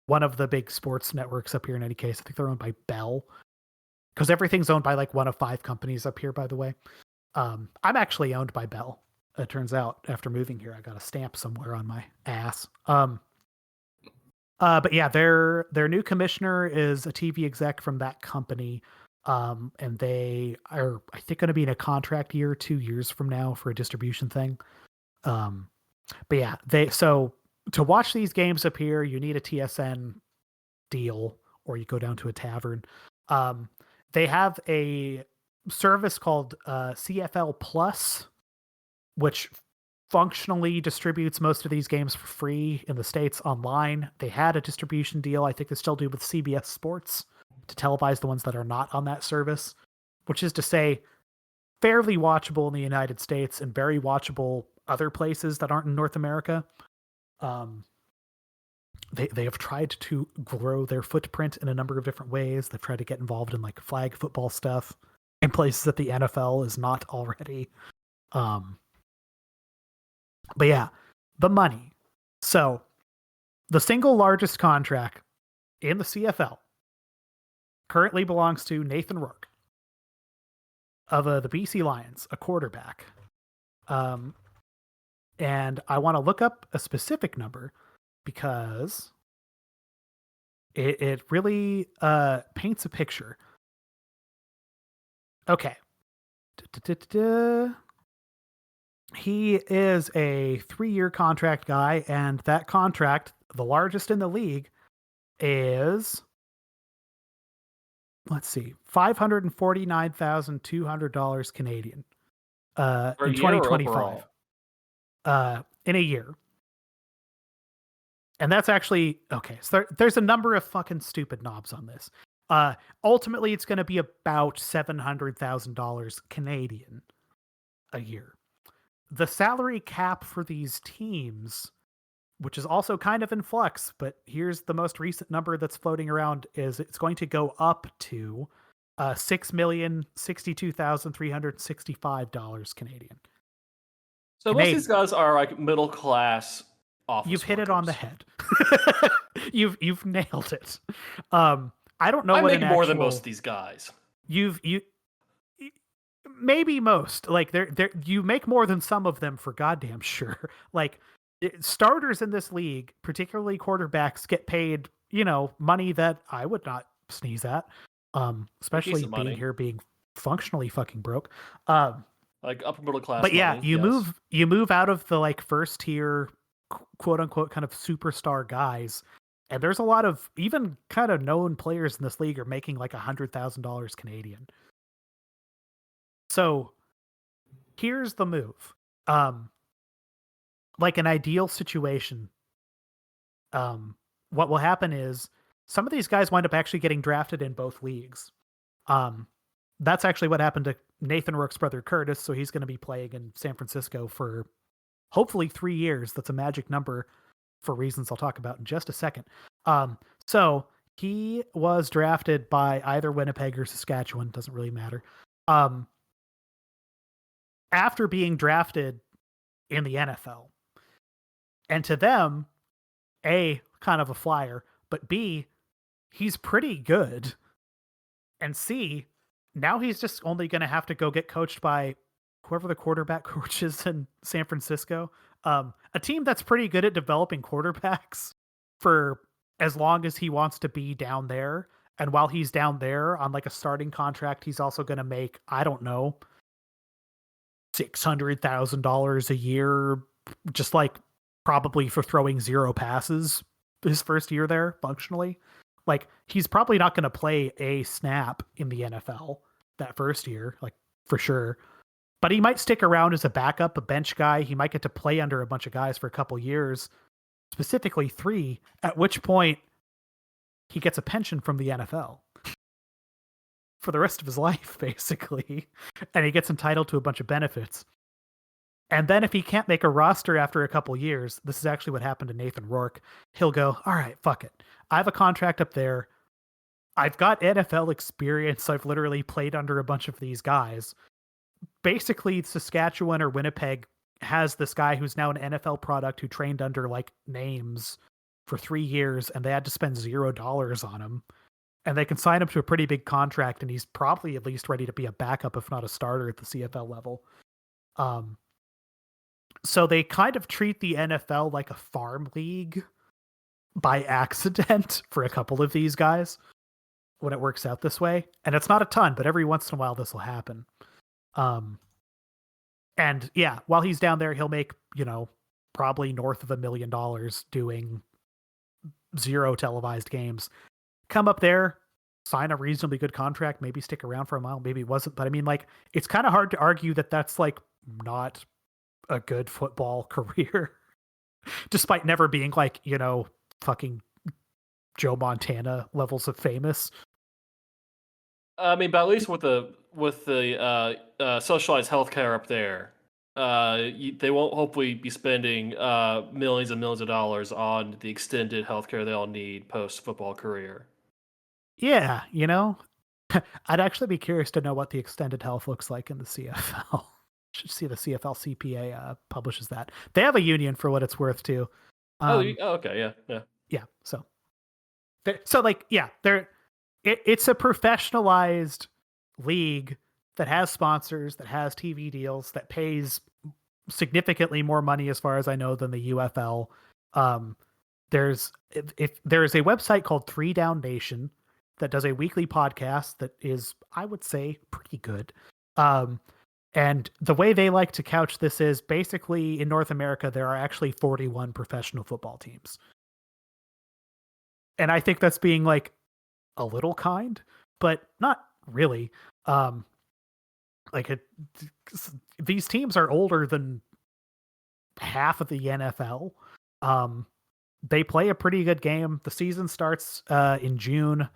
one of the big sports networks up here in any case. I think they're owned by Bell, because everything's owned by like one of 5 companies up here, by the way. I'm actually owned by Bell. It turns out after moving here, I got a stamp somewhere on my ass. But yeah, their new commissioner is a TV exec from that company. And they are, I think, going to be in a contract year, 2 years from now for a distribution thing. But yeah, so to watch these games up here, you need a TSN deal, or you go down to a tavern. They have a service called CFL Plus, which functionally distributes most of these games for free in the States online. They had a distribution deal, I think they still do, with CBS Sports to televise the ones that are not on that service, which is to say fairly watchable in the United States and very watchable other places that aren't in North America. They have tried to grow their footprint in a number of different ways. They've tried to get involved in like flag football stuff in places that the NFL is not already. But yeah, the money. So the single largest contract in the CFL currently belongs to Nathan Rourke of the BC Lions, a quarterback. And I want to look up a specific number because it really paints a picture. Okay. He is a 3-year contract guy, and that contract, the largest in the league, is, let's see, $549,200 Canadian in 2025. In a year. And that's actually okay. So there's a number of fucking stupid knobs on this. Ultimately, it's going to be about $700,000 Canadian a year. The salary cap for these teams, which is also kind of in flux, but here's the most recent number that's floating around, is it's going to go up to $6,062,365 Canadian. So most of these guys are like middle class office You've hit workers. it on the head. You've nailed it. I don't know. I what make more than most of these guys. You maybe most, like you make more than some of them for goddamn sure. Like starters in this league, particularly quarterbacks, get paid, money that I would not sneeze at. Especially being functionally fucking broke. Like upper middle class. But yeah, money, you move out of the like first tier, quote unquote, kind of superstar guys, and there's a lot of even kind of known players in this league are making like $100,000 Canadian. So here's the move. Like an ideal situation, what will happen is some of these guys wind up actually getting drafted in both leagues. That's actually what happened to Nathan Rourke's brother Curtis. So he's going to be playing in San Francisco for hopefully 3 years. That's a magic number for reasons I'll talk about in just a second. So he was drafted by either Winnipeg or Saskatchewan. Doesn't really matter. After being drafted in the NFL. And to them, A, kind of a flyer, but B, he's pretty good. And C, now he's just only going to have to go get coached by whoever the quarterback coach is in San Francisco. A team that's pretty good at developing quarterbacks for as long as he wants to be down there. And while he's down there on like a starting contract, he's also going to make, I don't know, $600,000 a year, just like probably for throwing 0 passes his first year there functionally. Like he's probably not going to play a snap in the NFL that first year, like for sure. But he might stick around as a backup, a bench guy. He might get to play under a bunch of guys for a couple years, specifically 3, at which point he gets a pension from the NFL for the rest of his life, basically. And he gets entitled to a bunch of benefits. And then if he can't make a roster after a couple years, this is actually what happened to Nathan Rourke. He'll go, all right, fuck it. I have a contract up there. I've got NFL experience. I've literally played under a bunch of these guys. Basically, Saskatchewan or Winnipeg has this guy who's now an NFL product who trained under like names for 3 years, and they had to spend $0 on him. And they can sign him to a pretty big contract, and he's probably at least ready to be a backup, if not a starter at the CFL level. So they kind of treat the NFL like a farm league by accident for a couple of these guys when it works out this way. And it's not a ton, but every once in a while this will happen. And yeah, while he's down there, he'll make, probably north of $1 million doing 0 televised games. Come up there, sign a reasonably good contract, maybe stick around for a while, maybe it wasn't. But I mean, like, it's kind of hard to argue that that's like not a good football career, despite never being like, fucking Joe Montana levels of famous. I mean, but at least with the socialized healthcare up there, they won't hopefully be spending millions and millions of dollars on the extended healthcare they'll need post football career. Yeah, I'd actually be curious to know what the extended health looks like in the CFL. Should see the CFL CPA publishes that. They have a union for what it's worth too. Okay, yeah. Yeah, so it's a professionalized league that has sponsors, that has TV deals, that pays significantly more money, as far as I know, than the UFL. There's a website called 3 Down Nation that does a weekly podcast that is, I would say, pretty good. And the way they like to couch this is basically in North America, there are actually 41 professional football teams. And I think that's being like a little kind, but not really. These teams are older than half of the NFL. They play a pretty good game. The season starts in June.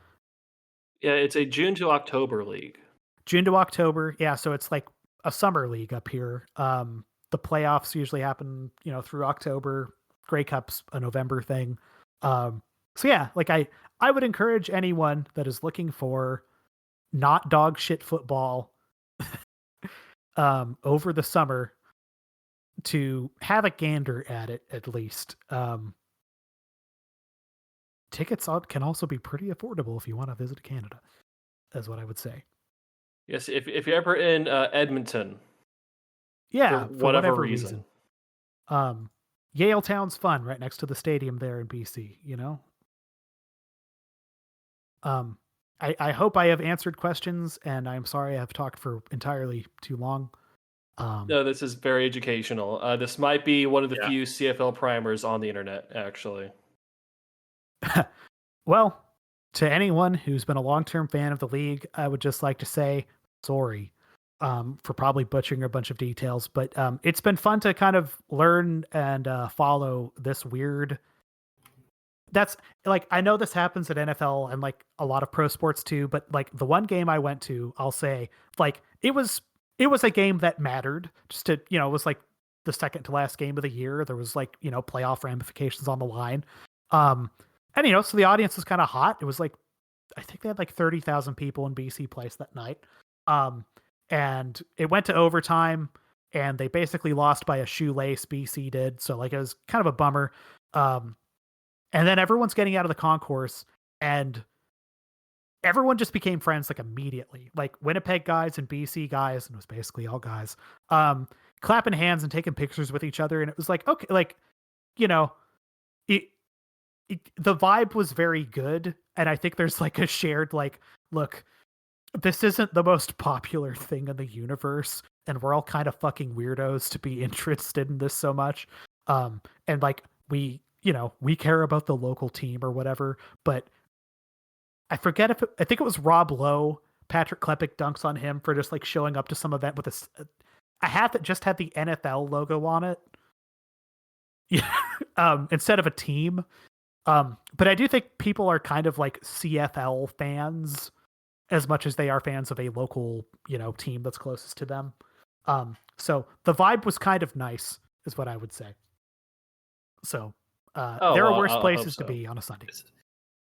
Yeah, it's a June to October league. June to October. Yeah, so it's like a summer league up here. The playoffs usually happen, through October. Grey Cup's a November thing. So yeah, like I would encourage anyone that is looking for not dog shit football over the summer to have a gander at it, at least. Tickets can also be pretty affordable if you want to visit Canada, is what I would say. Yes, if you're ever in Edmonton. Yeah, for whatever reason. Yaletown's fun, right next to the stadium there in BC, I hope I have answered questions, and I'm sorry I've talked for entirely too long. No, this is very educational. This might be one of the few CFL primers on the internet, actually. Well, to anyone who's been a long-term fan of the league, I would just like to say sorry for probably butchering a bunch of details, but it's been fun to kind of learn and follow this weird. That's like, I know this happens at NFL and like a lot of pro sports too, but like the one game I went to, I'll say, like it was a game that mattered. Just to, it was like the second to last game of the year. There was like, playoff ramifications on the line. And so the audience was kind of hot. It was like, I think they had like 30,000 people in BC Place that night. And it went to overtime, and they basically lost by a shoelace. BC did. So like, it was kind of a bummer. And then everyone's getting out of the concourse, and everyone just became friends like immediately. Like Winnipeg guys and BC guys, and it was basically all guys, clapping hands and taking pictures with each other. And it was like, okay, like, the vibe was very good. And I think there's like a shared, like, look, this isn't the most popular thing in the universe, and we're all kind of fucking weirdos to be interested in this so much. And like, we care about the local team or whatever, but I forget I think it was Rob Lowe, Patrick Klepek dunks on him for just like showing up to some event with a hat that just had the NFL logo on it. Yeah. Instead of a team. But I do think people are kind of like CFL fans as much as they are fans of a local, team that's closest to them. So the vibe was kind of nice, is what I would say. So there are worse places to be on a Sunday.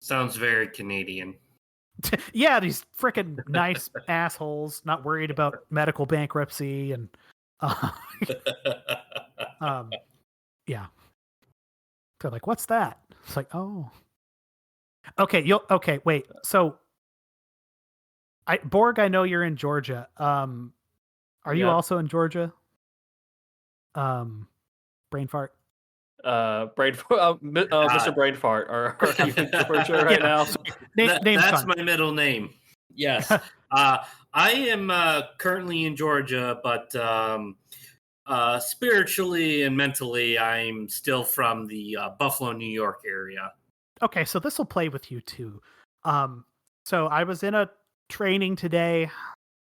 Sounds very Canadian. Yeah, these freaking nice assholes, not worried about medical bankruptcy and yeah. They're like, "What's that?" It's like, "Oh, okay." Wait. So, Borg, I know you're in Georgia. Are you Yep. also in Georgia? Brain fart. Mr. Brain Fart, are you in Georgia right now? Name That's cunt. my middle name. Yes. I am currently in Georgia, but spiritually and mentally, I'm still from the Buffalo, New York area. Okay, so this will play with you too. So I was in a training today,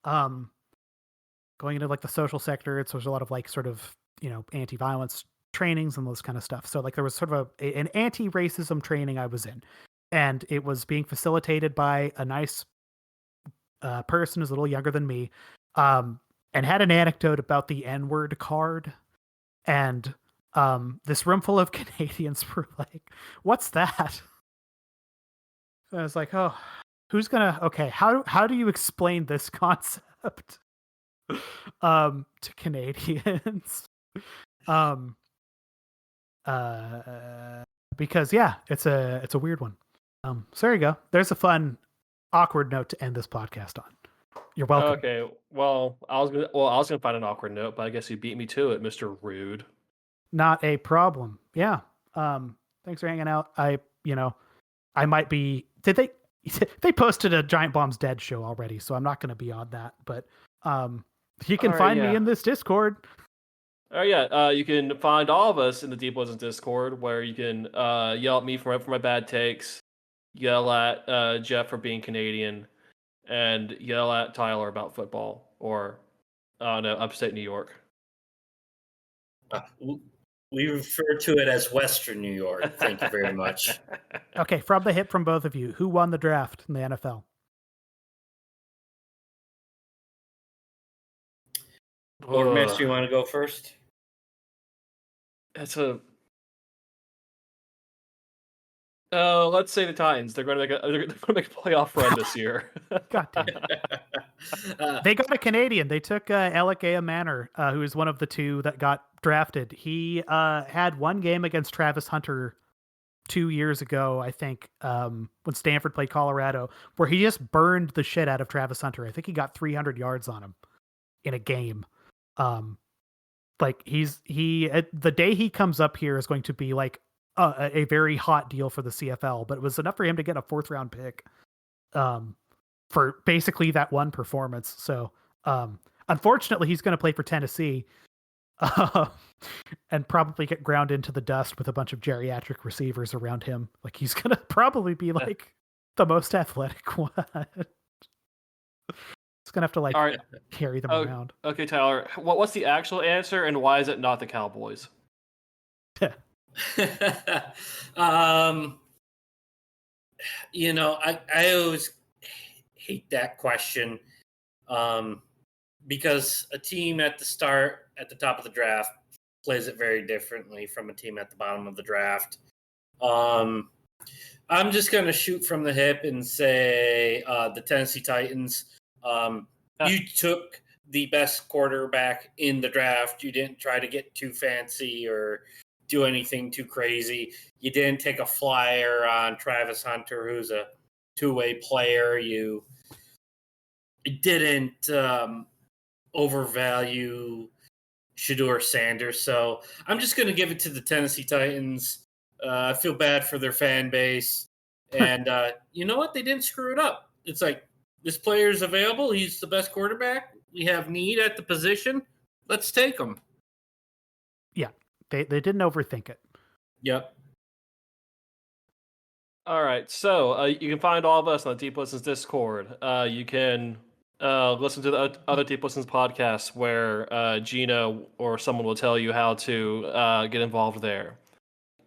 going into like the social sector. So there's a lot of like sort of anti-violence trainings and those kind of stuff. So like there was sort of an anti-racism training I was in, and it was being facilitated by a nice person who's a little younger than me, and had an anecdote about the N-word card. And this room full of Canadians were like, "What's that?" And I was like, "Oh, okay, how do you explain this concept to Canadians?" um because yeah, it's a weird one. So there you go. There's a fun awkward note to end this podcast on. You're welcome. Okay, well, I was gonna find an awkward note, but I guess you beat me to it, Mr. Rude. Not a problem. Yeah. Thanks for hanging out. I might be. Did they? They posted a Giant Bomb's Dead show already, so I'm not going to be on that. But you can find me in this Discord. Oh yeah, you can find all of us in the Deep Woods Discord, where you can yell at me for my bad takes, yell at Jeff for being Canadian, and yell at Tyler about football or no, upstate New York. We refer to it as Western New York. Thank you very much. Okay, from the hip from both of you, who won the draft in the NFL? Borgmaster, you want to go first? Let's say the Titans. They're going to make a playoff run this year. God damn. They got a Canadian. They took Alec Manor, who is one of the two that got drafted. He had one game against Travis Hunter 2 years ago, I think, when Stanford played Colorado, where he just burned the shit out of Travis Hunter. I think he got 300 yards on him in a game. Like the day he comes up here is going to be like a very hot deal for the CFL, but it was enough for him to get a 4th round pick for basically that one performance. So unfortunately, he's going to play for Tennessee and probably get ground into the dust with a bunch of geriatric receivers around him. Like he's going to probably be like the most athletic one. It's going to have to like carry them around. Okay, Tyler, what's the actual answer and why is it not the Cowboys? I always hate that question because a team at the top of the draft plays it very differently from a team at the bottom of the draft. I'm just going to shoot from the hip and say the Tennessee Titans. You took the best quarterback in the draft. You didn't try to get too fancy or do anything too crazy. You didn't take a flyer on Travis Hunter, who's a two-way player. You didn't overvalue Shedeur Sanders. So I'm just going to give it to the Tennessee Titans. I feel bad for their fan base. And you know what? They didn't screw it up. It's like, this player is available. He's the best quarterback. We have need at the position. Let's take him. Yeah, they didn't overthink it. Yep. All right, so you can find all of us on the Deep Listens Discord. You can listen to the other Deep Listens podcasts where Gina or someone will tell you how to get involved there.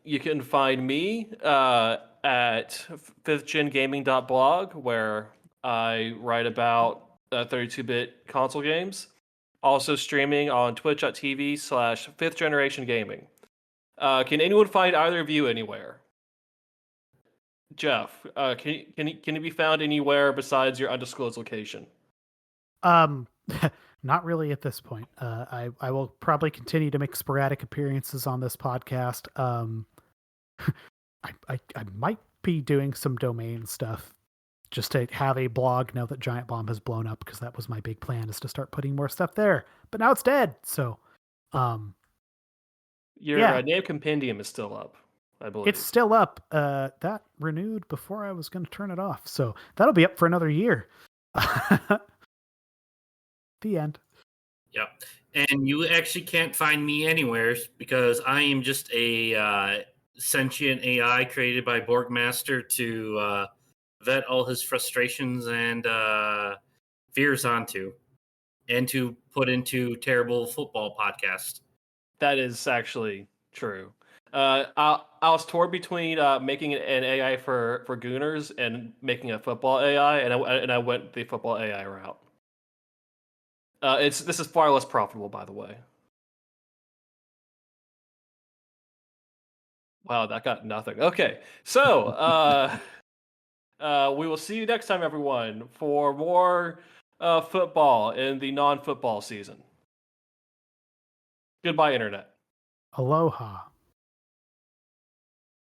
You can find me at 5thgengaming.blog, where I write about 32-bit console games. Also streaming on twitch.tv/5thgenerationgaming. Can anyone find either of you anywhere? Jeff, can you be found anywhere besides your undisclosed location? Not really at this point. I will probably continue to make sporadic appearances on this podcast. I might be doing some domain stuff just to have a blog now that Giant Bomb has blown up, because that was my big plan, is to start putting more stuff there. But now it's dead. So, Your name compendium is still up, I believe. It's still up. That renewed before I was going to turn it off. So that'll be up for another year. The end. Yep. And you actually can't find me anywhere because I am just a sentient AI created by Borgmaster to vet all his frustrations and fears onto, and to put into terrible football podcast. That is actually true. I was torn between making an AI for Gooners and making a football AI, and I went the football AI route. This is far less profitable, by the way. Wow, that got nothing. Okay, so we will see you next time, everyone, for more football in the non-football season. Goodbye, Internet. Aloha.